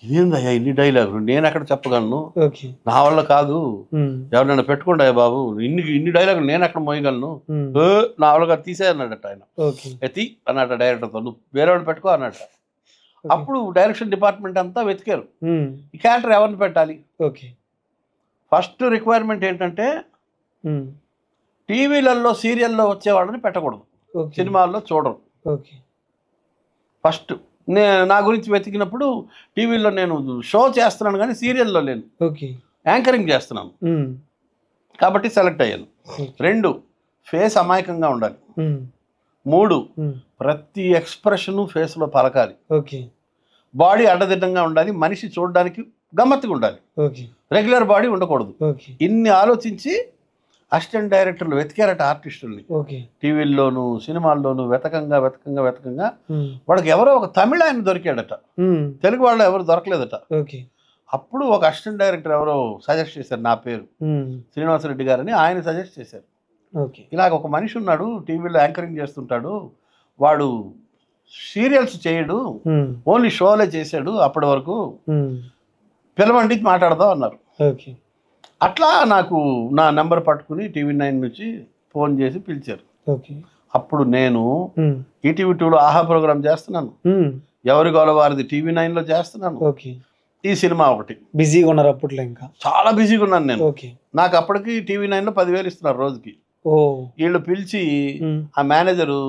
ఇదేందయ్యా ఇన్ని డైలాగులు, నేను ఎక్కడ చెప్పగలను, నా వల్ల కాదు, ఎవరినైనా పెట్టుకోండి అయ్యా బాబు, ఇన్ని డైలాగులు నేను ఎక్కడ మోయగలను, నా వల్ల తీసే అన్నాడట ఆయన. ఎత్తి అన్నట డైరెక్టర్తో, నువ్వు వేరేవాడు పెట్టుకో అన్నట. అప్పుడు డైరెక్షన్ డిపార్ట్మెంట్ అంతా వెతికారు, ఈ క్యారెక్టర్ ఎవరిని పెట్టాలి. ఫస్ట్ రిక్వైర్మెంట్ ఏంటంటే టీవీలలో సీరియల్లో వచ్చేవాళ్ళని పెట్టకూడదు, సినిమాల్లో చూడరు. ఫస్ట్ నా గురించి వెతికినప్పుడు టీవీలో నేను షో చేస్తున్నాను కానీ సీరియల్లో లేను, యాంకరింగ్ చేస్తున్నాను కాబట్టి సెలెక్ట్ అయ్యాను. 2 ఫేస్ అమాయకంగా ఉండాలి. 3 ప్రతి ఎక్స్ప్రెషన్ ఫేస్లో పలకాలి. బాడీ అడ్డదిడ్డంగా ఉండాలి, మనిషి చూడడానికి గమ్మత్తుగా ఉండాలి, రెగ్యులర్ బాడీ ఉండకూడదు. ఇన్ని ఆలోచించి అసిస్టెంట్ డైరెక్టర్లు వెతికారట ఆర్టిస్టుల్ని, టీవీల్లోనూ సినిమాల్లోనూ వెతకంగా వాడికి ఎవరో ఒక తమిళ ఆయన దొరికాడట, తెలుగు వాళ్ళు ఎవరు దొరకలేదట. అప్పుడు ఒక అసిస్టెంట్ డైరెక్టర్ ఎవరో సజెస్ట్ చేశారు నా పేరు, శ్రీనివాసరెడ్డి గారని. ఆయన సజెస్ట్ చేశారు, ఓకే ఇలాగ ఒక మనిషి ఉన్నాడు టీవీలో యాంకరింగ్ చేస్తుంటాడు, వాడు సీరియల్స్ చేయడు, ఓన్లీ షోలే చేశాడు అప్పటి వరకు, పిలవండి మాట్లాడదాం అన్నారు. ఓకే అట్లా నాకు నా నెంబర్ పట్టుకుని TV9 నుంచి ఫోన్ చేసి పిలిచారు. ఓకే అప్పుడు నేను ఈటీవీ2లో ఆహా ప్రోగ్రామ్ చేస్తున్నాను, ఎవరి గోల వారిది TV9లో చేస్తున్నాను, ఓకే ఈ సినిమా ఒకటి. బిజీగా ఉన్నారు అప్పట్లో, ఇంకా చాలా బిజీగా ఉన్నాను నేను. ఓకే నాకు అప్పటికి TV9లో 10,000 ఇస్తున్నారు రోజుకి. ఓ వీళ్ళు పిలిచి ఆ మేనేజరు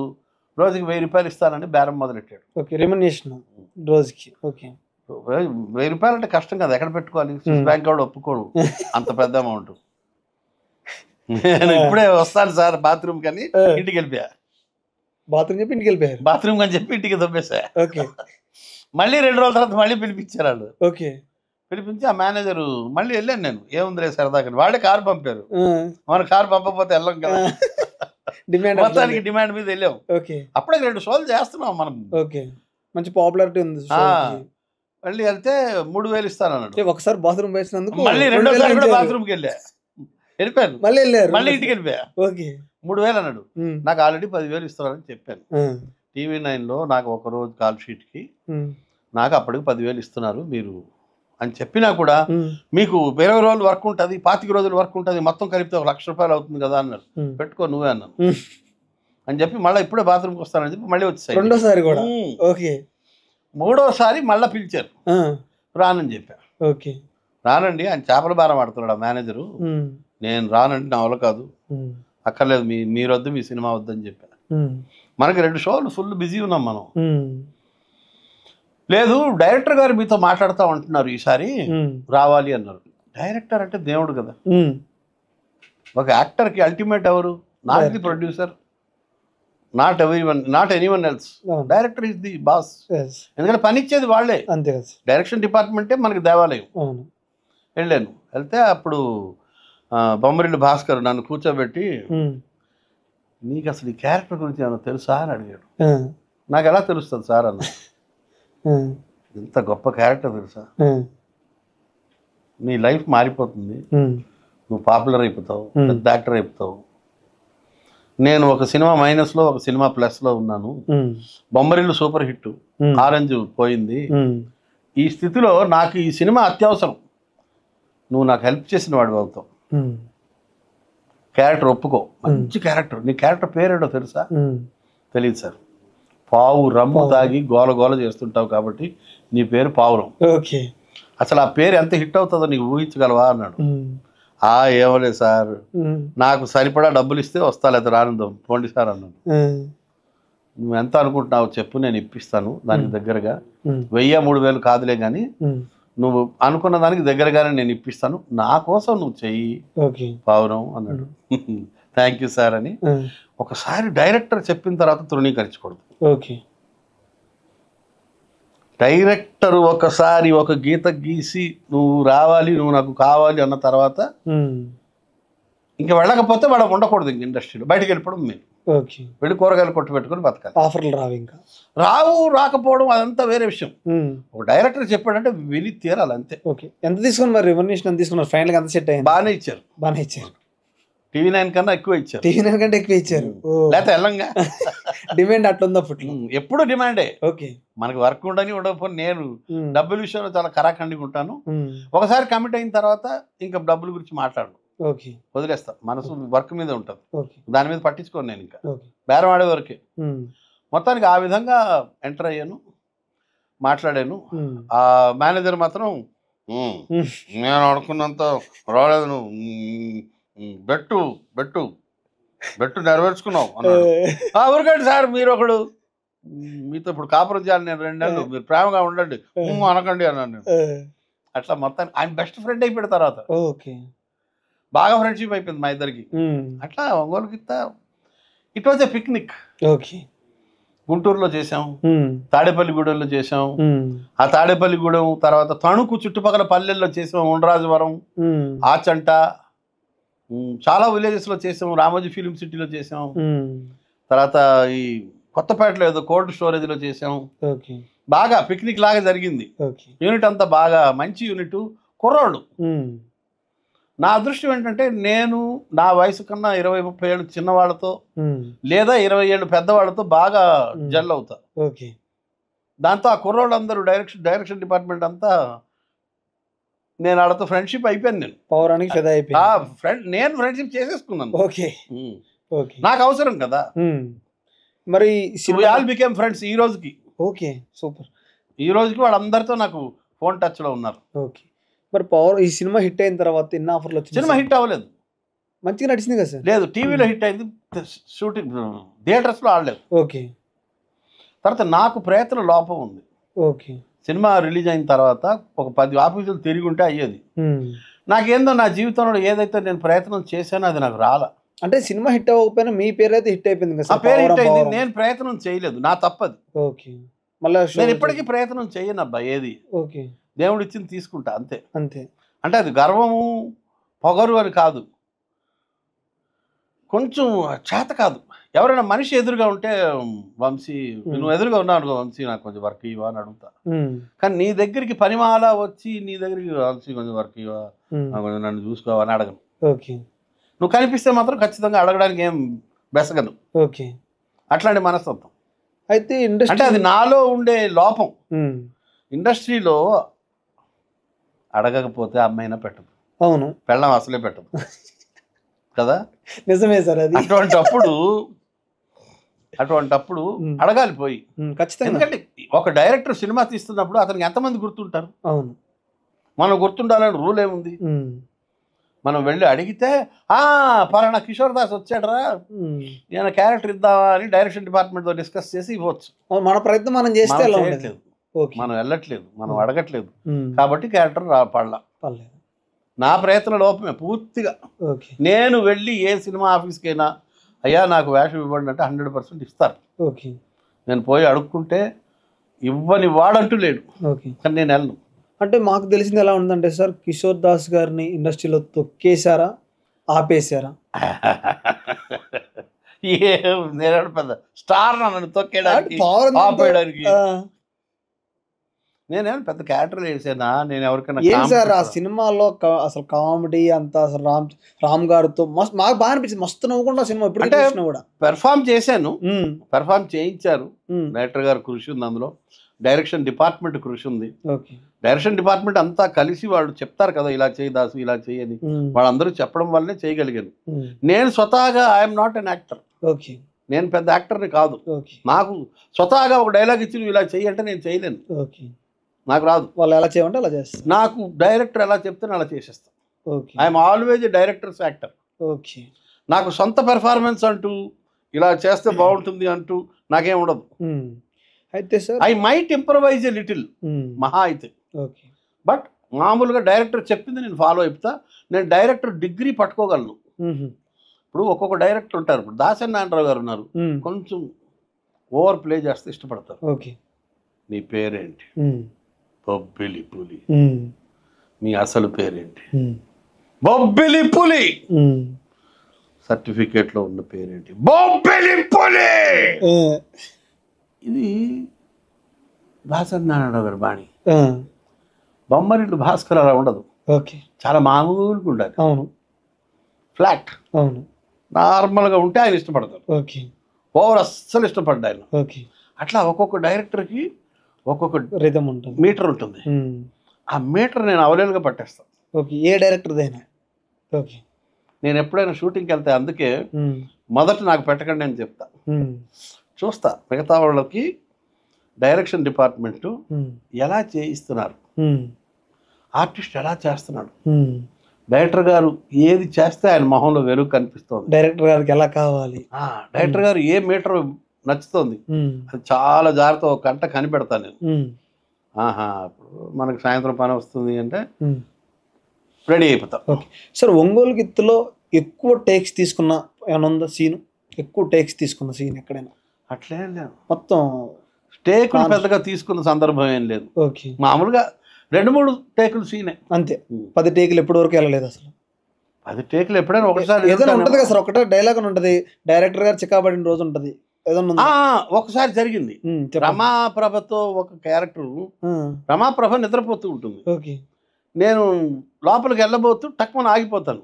రోజుకి 1,000 రూపాయలు ఇస్తానని బేరం మొదలెట్టాడు. ఓకే రెమ్యునరేషన్ రోజుకి. ఓకే 1,000 రూపాయలు అంటే కష్టం కదా, ఎక్కడ పెట్టుకోవాలి, స్విస్ బ్యాంక్ కూడా ఒప్పుకోడు అంత పెద్ద అమౌంట్. నేను ఇప్పుడే వస్తాను సార్ బాత్రూమ్ కని ఇంటికి వెళ్ళిపోయా. బాత్రూమ్ చెప్పి ఇంటికి వెళ్ళిపోయారు. బాత్రూమ్ అని చెప్పి ఇంటికి దొబ్బేసా. ఓకే మళ్ళీ 2 రోజుల తర్వాత మళ్ళీ పిలిపించారు వాళ్ళు. ఓకే పిలిపించి ఆ మేనేజరు మళ్ళీ వెళ్ళాను నేను, ఏముందిలే సరదాగా, వాడే కారు పంపారు, మన కారు పంపకపోతే వెళ్ళాం కదా, డిమాండ్ మొత్తానికి డిమాండ్ మీద వెళ్ళాం. ఓకే అప్పుడే 2 షోలు చేస్తున్నాం మనం. ఓకే మంచి పాపులారిటీ ఉంది. మళ్ళీ వెళ్తే 3,000 ఇస్తాను అన్నాడు. ఒకసారి బాత్రూమ్ వేసినందుకు మళ్ళీ 2వ కూడా బాత్రూమ్కి వెళ్ళా, వెళ్ళిపోయాను, మళ్ళీ వెళ్ళారు, మళ్ళీ ఇంటికి వెళ్ళిపోయా. ఓకే 3,000 అన్నాడు, నాకు ఆల్రెడీ 10,000 ఇస్తారని చెప్పాను. TV9లో నాకు ఒక రోజు కాల్ షీట్కి నాకు అప్పటికి 10,000 ఇస్తున్నారు మీరు అని చెప్పినా కూడా, మీకు 20 రోజులు వర్క్ ఉంటుంది, 25 రోజులు వర్క్ ఉంటుంది, మొత్తం కలిపితే 1,00,000 రూపాయలు అవుతుంది కదా అన్నారు. పెట్టుకో నువ్వే అన్నాను అని చెప్పి మళ్ళీ ఇప్పుడే బాత్రూమ్కి వస్తానని చెప్పి మళ్ళీ వచ్చేసాయి. రెండోసారి కూడా. ఓకే 3వసారి మళ్ళీ పిలిచారు, రానని చెప్పా. ఓకే రానండి, ఆయన చేపల భారం ఆడుతున్నాడు ఆ మేనేజరు, నేను రానండి, నా వల్ల కాదు, అక్కర్లేదు, మీరు వద్దు, మీ సినిమా వద్దని చెప్పా. మనకి 2 షోలు ఫుల్ బిజీ ఉన్నాం మనం. లేదు డైరెక్టర్ గారు మీతో మాట్లాడుతూ ఉంటున్నారు ఈసారి రావాలి అన్నారు. డైరెక్టర్ అంటే దేవుడు కదా, ఒక యాక్టర్కి అల్టిమేట్ ఎవరు, not the producer, not anyone else, director is the boss. ఎందుకంటే పని ఇచ్చేది వాళ్ళే, డైరెక్షన్ డిపార్ట్మెంటే మనకి దేవాలయం. వెళ్ళాను, వెళ్తే అప్పుడు బొమ్మరిల్లు భాస్కర్ నన్ను కూర్చోబెట్టి, నీకు అసలు ఈ క్యారెక్టర్ గురించి ఏమైనా తెలుసా అని అడిగాడు. నాకు ఎలా తెలుస్తుంది సార్ అన్న, ఇంత గొప్ప క్యారెక్టర్ తెలుసా, నీ లైఫ్ మారిపోతుంది, నువ్వు పాపులర్ అయిపోతావు, పెద్ద యాక్టర్ అయిపోతావు. నేను ఒక సినిమా మైనస్లో ఒక సినిమా ప్లస్లో ఉన్నాను, బొమ్మరిల్లు సూపర్ హిట్, ఆరెంజ్ పోయింది, ఈ స్థితిలో నాకు ఈ సినిమా అత్యవసరం, నువ్వు నాకు హెల్ప్ చేసిన వాడు అవుతావు, క్యారెక్టర్ ఒప్పుకో, మంచి క్యారెక్టర్, నీ క్యారెక్టర్ పేరేడో తెలుసా, తెలియదు సార్, పావు రమ్ము తాగి గోల గోల చేస్తుంటావు కాబట్టి నీ పేరు పావురం, అసలు ఆ పేరు ఎంత హిట్ అవుతుందో నీకు ఊహించగలవా అన్నాడు. ఏమలేదు సార్, నాకు సరిపడా డబ్బులు ఇస్తే వస్తా, లేదా రానుందాం పోండి సార్ అన్నాడు. నువ్వు ఎంత అనుకుంటున్నావు చెప్పు, నేను ఇప్పిస్తాను, దానికి దగ్గరగా 1,000-3,000 కాదులే కానీ నువ్వు అనుకున్న దానికి దగ్గరగానే నేను ఇప్పిస్తాను, నా కోసం నువ్వు చెయ్యి పావురం అన్నాడు. థ్యాంక్ యూ సార్ అని. ఒకసారి డైరెక్టర్ చెప్పిన తర్వాత తృణీకరించకూడదు. డైరెక్టర్ ఒకసారి ఒక గీత గీసి నువ్వు రావాలి, నువ్వు నాకు కావాలి అన్న తర్వాత ఇంకా వెళ్ళకపోతే వాడు ఉండకూడదు. ఇంక ఇండస్ట్రీలో బయటకు వెళ్ళిపోవడం మేము వెళ్ళి కూరగాయలు కొట్టు పెట్టుకుని బతకాలి. ఆఫర్లు రావు, ఇంకా రాకపోవడం అదంతా వేరే విషయం. ఒక డైరెక్టర్ చెప్పాడంటే విని తీరాలి అంతే. ఎంత తీసుకుని మరి రెమ్యునరేషన్ ఎంత తీసుకున్నారు, ఫైనల్ గా ఎంత సెట్ అయ్యింది? బాగానే ఇచ్చారు, TV9 కన్నా ఎక్కువ ఇచ్చారు. TV9 కంటే ఎక్కువ ఇచ్చారు. లేకపోతే వెళ్ళంగా డిమాండ్ అట్లుంది అప్పట్లో. ఎప్పుడు డిమాండే. మనకి వర్క్ ఉండని ఉండకపోతే నేను డబ్బుల విషయంలో చాలా కరాఖండిగా ఉంటాను. ఒకసారి కమిట్ అయిన తర్వాత ఇంకా డబ్బుల గురించి మాట్లాడను, వదిలేస్తా, మనసు వర్క్ మీద ఉంటుంది, దాని మీద పట్టించుకోను నేను, ఇంకా బేరం ఆడే వరకే. మొత్తానికి ఆ విధంగా ఎంటర్ అయ్యాను, మాట్లాడాను. ఆ మేనేజర్ మాత్రం నేను అనుకున్నంత రాలేదు, నువ్వు బెట్టు బెట్టు బెట్టు నెరవేర్చుకున్నావు అన్నాడు. ఊరికండి సార్, మీరు ఒకడు, మీతో ఇప్పుడు కాపురం చేయాలి నేను 2 నెలలు, మీరు ప్రేమగా ఉండండి అనకండి అన్నాను నేను. అట్లా మొత్తానికి ఆయన బెస్ట్ ఫ్రెండ్ అయిపోయిన తర్వాత బాగా ఫ్రెండ్షిప్ అయిపోయింది మా ఇద్దరికి. అట్లా ఒంగోలు గిత్త ఇట్ వాజ్ ఏ పిక్నిక్. గుంటూరులో చేసాం, తాడేపల్లిగూడెంలో చేసాం, ఆ తాడేపల్లిగూడెం తర్వాత తణుకు చుట్టుపక్కల పల్లెల్లో చేసాం, ఉండరాజవరం, ఆచంట, చాలా విలేజెస్లో చేసాం, రామోజీ ఫిలిం సిటీలో చేసాం, తర్వాత ఈ కొత్తపేటలో ఏదో కోల్డ్ స్టోరేజ్లో చేసాం, బాగా పిక్నిక్ లాగా జరిగింది. ఓకే. యూనిట్ అంతా బాగా మంచి యూనిట్, కుర్రోళ్ళు. నా అదృష్టం ఏంటంటే నేను నా వయసు కన్నా 20-30 ఏళ్ళు చిన్నవాళ్ళతో లేదా 20 ఏళ్ళు పెద్దవాళ్ళతో బాగా జల్ అవుతా. ఓకే. దాంతో ఆ కుర్రోళ్ళందరూ డైరెక్షన్ డిపార్ట్మెంట్ అంతా నేను వాళ్ళతో ఫ్రెండ్షిప్ అయిపోయాను. నేను పౌరానికి ఫిదా అయిపోయాను. నేను ఫ్రెండ్షిప్ చేసేసుకున్నాను. ఓకే. ఓకే. నాకు అవసరం కదా. మరి ఆల్ బికేమ్ ఫ్రెండ్స్ ఈ రోజుకి. Okay, super. ఈ రోజుకి వాళ్ళందరితో నాకు ఫోన్ టచ్ లో ఉన్నారు. ఓకే. మరి ఈ సినిమా హిట్ అయిన తర్వాత ఎన్ని ఆఫర్లు వచ్చింది? సినిమా హిట్ అవ్వలేదు. మంచిగా నడిచింది కదా సార్? లేదు, టీవీలో హిట్ అయింది, షూటింగ్ థియేటర్స్ లో ఆడలేదు. ఓకే. తర్వాత నాకు ప్రయత్న లోపం ఉంది. ఓకే. సినిమా రిలీజ్ అయిన తర్వాత ఒక 10 ఆఫీసులు తిరిగి ఉంటే అయ్యేది. నాకేందో నా జీవితంలో ఏదైతే నేను ప్రయత్నం చేశానో అది నాకు రాలా. అంటే సినిమా హిట్ అవ్వకపోయినా మీ పేరు అయితే హిట్ అయిపోయింది కదా? పేరు హిట్ అయింది, నేను ప్రయత్నం చేయలేదు, నా తప్పది. ఓకే. మళ్ళీ నేను ఇప్పటికీ ప్రయత్నం చేయను అబ్బా ఏది. ఓకే. దేవుడు ఇచ్చింది తీసుకుంటా అంతే. అంతే. అంటే అది గర్వము పొగరు అని కాదు, కొంచెం చేత కాదు. ఎవరైనా మనిషి ఎదురుగా ఉంటే వంశీ నువ్వు ఎదురుగా ఉన్నావు అనుకో, వంశీ నాకు కొంచెం వర్క్ ఇవ్వా అని అడుగుతా. కానీ నీ దగ్గరికి పనిమాల వచ్చి నీ దగ్గరికి వంశీ కొంచెం వర్క్ ఇవ్వా, కొంచెం నన్ను చూసుకోవా అని అడగను. ఓకే. నువ్వు కనిపిస్తే మాత్రం ఖచ్చితంగా అడగడానికి ఏం బెసగదు. ఓకే. అట్లాంటి మనస్తత్వం. అయితే అంటే అది నాలో ఉండే లోపం. ఇండస్ట్రీలో అడగకపోతే అమ్మాయినా పెట్టదు. అవును, పెళ్ళం అసలే పెట్టదు కదా. నిజమే సార్. అది అటువంటప్పుడు అడగాలి పోయి ఖచ్చితంగా. ఎందుకంటే ఒక డైరెక్టర్ సినిమా తీస్తున్నప్పుడు అతనికి ఎంతమంది గుర్తుంటారు? అవును, మనం గుర్తుండాలని రూల్ ఏముంది? మనం వెళ్ళి అడిగితే పలానా కిషోర్ దాస్ వచ్చాడరా, నేను క్యారెక్టర్ ఇద్దామా అని డైరెక్షన్ డిపార్ట్మెంట్తో డిస్కస్ చేసి ఇవ్వచ్చు. మన ప్రయత్నం మనం చేస్తే మనం వెళ్ళట్లేదు, మనం అడగట్లేదు కాబట్టి క్యారెక్టర్ పడలా. నా ప్రయత్న లోపమే పూర్తిగా. నేను వెళ్ళి ఏ సినిమా ఆఫీస్కైనా అయ్యా నాకు వేషం ఇవ్వండి అంటే 100% ఇస్తారు. నేను పోయి అడుక్కుంటే ఇవ్వని వాడంటూ లేడు, కానీ నేను వెళ్ళను. అంటే మాకు తెలిసింది ఎలా ఉందంటే సార్, కిషోర్ దాస్ గారిని ఇండస్ట్రీలో తొక్కేశారా, ఆపేశారా? నేను పెద్ద స్టార్ నన్ను తొక్కేయడానికి ఆపేయడానికి నేనేమో పెద్ద క్యారెక్టర్ వేసానా? నేను ఎవరికైనా ఏం సార్ ఆ సినిమాలో అసలు కామెడీ అంతా అసలు రామ్ గారితో మాకు బాగా అనిపించింది, మస్తు నవ్వుకుండా సినిమా ఎప్పుడు చూసినా కూడా. పెర్ఫామ్ చేశాను, పెర్ఫామ్ చేయించారు. డైరెక్టర్ గారు కృషి ఉంది, అందులో డైరెక్షన్ డిపార్ట్మెంట్ కృషి ఉంది. డైరెక్షన్ డిపార్ట్మెంట్ అంతా కలిసి వాళ్ళు చెప్తారు కదా, ఇలా చేయి దాసు, ఇలా చేయని. వాళ్ళందరూ చెప్పడం వల్లనే చేయగలిగాను. నేను స్వతహాగా ఐఎమ్ నాట్ అన్ యాక్టర్. నేను పెద్ద యాక్టర్ని కాదు. నాకు స్వతహాగా ఒక డైలాగ్ ఇచ్చి నువ్వు ఇలా చెయ్యి అంటే నేను చేయలేను, నాకు రాదు. వాళ్ళు ఎలా చేయమంటే అలా చేస్తారు. నాకు డైరెక్టర్ ఎలా చెప్తే అలా చేసేస్తాను. I'm always a directors actor. నాకు సొంత పెర్ఫార్మెన్స్ అంటూ ఇలా చేస్తే బాగుంటుంది అంటూ నాకేం ఉండదు. అయితే sir I might improvise a little, మహా అయితే. బట్ మామూలుగా డైరెక్టర్ చెప్పింది నేను ఫాలో అయిపోతా. నేను డైరెక్టర్ డిగ్రీ పట్టుకోగలను. ఇప్పుడు ఒక్కొక్క డైరెక్టర్ ఉంటారు. ఇప్పుడు దాసరి నారాయణరావు గారు ఉన్నారు, కొంచెం ఓవర్ ప్లే చేస్తే ఇష్టపడతారు. నీ పేరేంటి? బొబ్బిలి పులి. మీ అసలు పేరేంటి? బొబ్బిలి పులి. సర్టిఫికేట్ లో ఉన్న పేరేంటి? బొబ్బిలి పులి. ఇది దాసరి నారాయణరావు గారు బాణి. బొమ్మరిల్లు భాస్కర్ అలా ఉండదు, చాలా మామూలుగా ఉండాలి. అవును, ఫ్లాట్. అవును, నార్మల్గా ఉంటే ఆయన ఇష్టపడతారు. ఓవర్ అస్సలు ఇష్టపడ్డా ఆయన. అట్లా ఒక్కొక్క డైరెక్టర్కి ఒక్కొక్క రిథం ఉంటుంది, మీటర్ ఉంటుంది. ఆ మీటర్ నేను అవలేలుగా పట్టేస్తాను. ఏ డైరెక్టర్దైనా. నేను ఎప్పుడైనా షూటింగ్కి వెళ్తే అందుకే మొదట నాకు పెట్టకండి అని చెప్తా. చూస్తా మిగతా వాళ్ళకి డైరెక్షన్ డిపార్ట్మెంట్ ఎలా చేయిస్తున్నారు, ఆర్టిస్ట్ ఎలా చేస్తున్నాడు, డైరెక్టర్ గారు ఏది చేస్తే ఆయన మొహంలో వెలుగు కనిపిస్తుంది, డైరెక్టర్ గారికి ఎలా కావాలి, డైరెక్టర్ గారు ఏ మీటర్ నచ్చుతుంది, అది చాలా జాగ్రత్త ఒక గంట కనిపెడతాను నేను. ఇప్పుడు మనకు సాయంత్రం పని వస్తుంది అంటే రెడీ అయిపోతా. సార్ ఒంగోలు గిత్తులో ఎక్కువ టేక్స్ తీసుకున్న ఏమైనా ఉందా సీన్? ఎక్కువ టేక్స్ తీసుకున్న సీన్ ఎక్కడైనా? అట్లేం లేదు, మొత్తం టేకులు పెద్దగా తీసుకున్న సందర్భం ఏం లేదు. మామూలుగా 2-3 టేకులు సీనే అంతే. 10 టేకులు ఎప్పటి వరకు వెళ్ళలేదు అసలు. 10 టేకులు ఎప్పుడైనా ఒకసారి ఏదైనా ఉంటుంది కదా సార్, ఒకటే డైలాగ్ ఉంటుంది, డైరెక్టర్ గారు చిక్కాబడిన రోజు ఉంటుంది, ఏదన్నా ఉందా? ఒకసారి జరిగింది. చెప్పండి. రమాప్రభతో ఒక క్యారెక్టర్, రమాప్రభ నిద్రపోతూ ఉంటుంది. ఓకే. నేను లోపలికి వెళ్ళబోతూ టక్కున ఆగిపోతాను.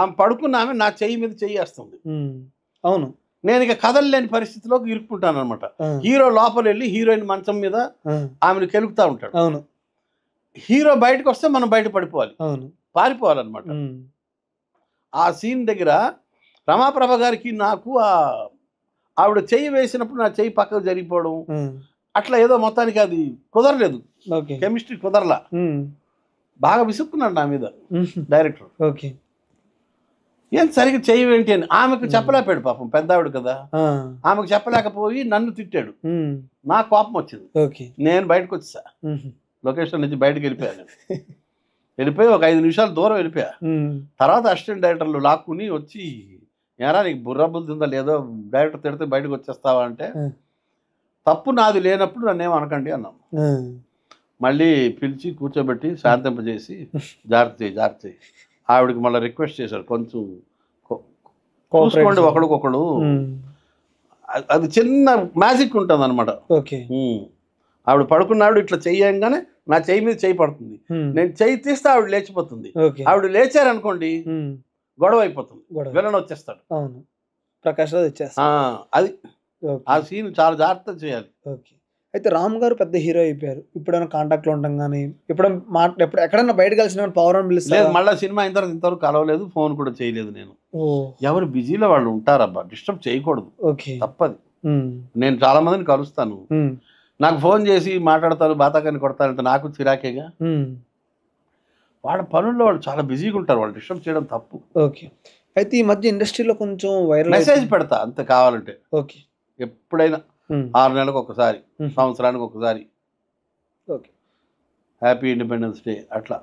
ఆమె పడుకున్న ఆమె నా చెయ్యి మీద చెయ్యి వేస్తుంది. అవును. నేను ఇక కదలలేని పరిస్థితిలోకి ఇరుక్కుంటాను అనమాట. హీరో లోపల వెళ్ళి హీరోయిన్ మంచం మీద ఆమెను కెలుకుతా ఉంటాడు. అవును. హీరో బయటకు వస్తే మనం బయట పడిపోవాలి, అవును, పారిపోవాలన్నమాట. ఆ సీన్ దగ్గర రమాప్రభ గారికి నాకు ఆవిడ చెయ్యి వేసినప్పుడు నా చెయ్యి పక్కకు జరిగిపోవడం, అట్లా ఏదో మొత్తానికి అది కుదరలేదు, కెమిస్ట్రీ కుదరలా. బాగా విసుక్కున్నాడు నా మీద డైరెక్టర్. ఓకే. ఏం సరిగ్గా చెయ్యేంటి అని ఆమెకు చెప్పలేకపోయాడు, పాపం పెద్ద ఆవిడ కదా, ఆమెకు చెప్పలేకపోయి నన్ను తిట్టాడు. నాకు కోపం వచ్చింది. నేను బయటకు వచ్చేసా, లొకేషన్ నుంచి బయటకు వెళ్ళిపోయాను. వెళ్ళిపోయి ఒక 5 నిమిషాలు దూరం వెళ్ళిపోయా. తర్వాత అసిస్టెంట్ డైరెక్టర్లు లాక్కుని వచ్చి, ఏరా నీకు బుర్ర బుద్ధిందా లేదో, డైరెక్టర్ తిడితే బయటకు వచ్చేస్తావా అంటే, తప్పు నాది లేనప్పుడు నన్నేం అనకండి అన్నాం. మళ్ళీ పిలిచి కూర్చోబెట్టి శాంతింపజేసి జాగ్రత్త చేయి ఆవిడకి మళ్ళీ రిక్వెస్ట్ చేశారు, కొంచెం చూసుకోండి ఒకడికొకడు. అది చిన్న మ్యాజిక్ ఉంటుంది అనమాట. ఆవిడ పడుకున్నాడు, ఇట్లా చెయ్యంగానే నా చెయ్యి మీద చెయ్యి పడుతుంది, నేను చెయ్యి తీస్తే ఆవిడ లేచిపోతుంది. ఆవిడ లేచారనుకోండి గొడవ అయిపోతుంది, విలన్ వచ్చేస్తాడు. ప్రకాష్ రాజ్ వచ్చేస్తా. అది ఆ సీన్ చాలా జాగ్రత్త చేయాలి. అయితే రామ్ గారు పెద్ద హీరో అయిపోయారు. ఇప్పుడైనా కాంటాక్ట్ లో ఉంటాం కానీ ఎప్పుడు ఎక్కడైనా బయట కలిసిన పవర్ అని పిలుస్తారు. మళ్ళీ సినిమా అయిన తర్వాత ఇంతవరకు కలవలేదు, ఫోన్ కూడా చేయలేదు. నేను ఎవరు బిజీలో వాళ్ళు ఉంటారబ్బా, డిస్టర్బ్ చేయకూడదు, తప్పది. నేను చాలా మందిని కలుస్తాను, నాకు ఫోన్ చేసి మాట్లాడతారు, బాతాకాన్ని కొడతారంటే నాకు చిరాకేగా. వాళ్ళ పనుల్లో వాళ్ళు చాలా బిజీగా ఉంటారు, వాళ్ళు డిస్టర్బ్ చేయడం తప్పు. ఓకే. అయితే ఈ మధ్య ఇండస్ట్రీలో కొంచెం వైరల్ మెసేజ్ పెడతా అంతే కావాలంటే. ఓకే. ఎప్పుడైనా 6 నెలలకు ఒకసారి, సంవత్సరానికి ఒకసారి, హ్యాపీ ఇండిపెండెన్స్ డే అట్లా.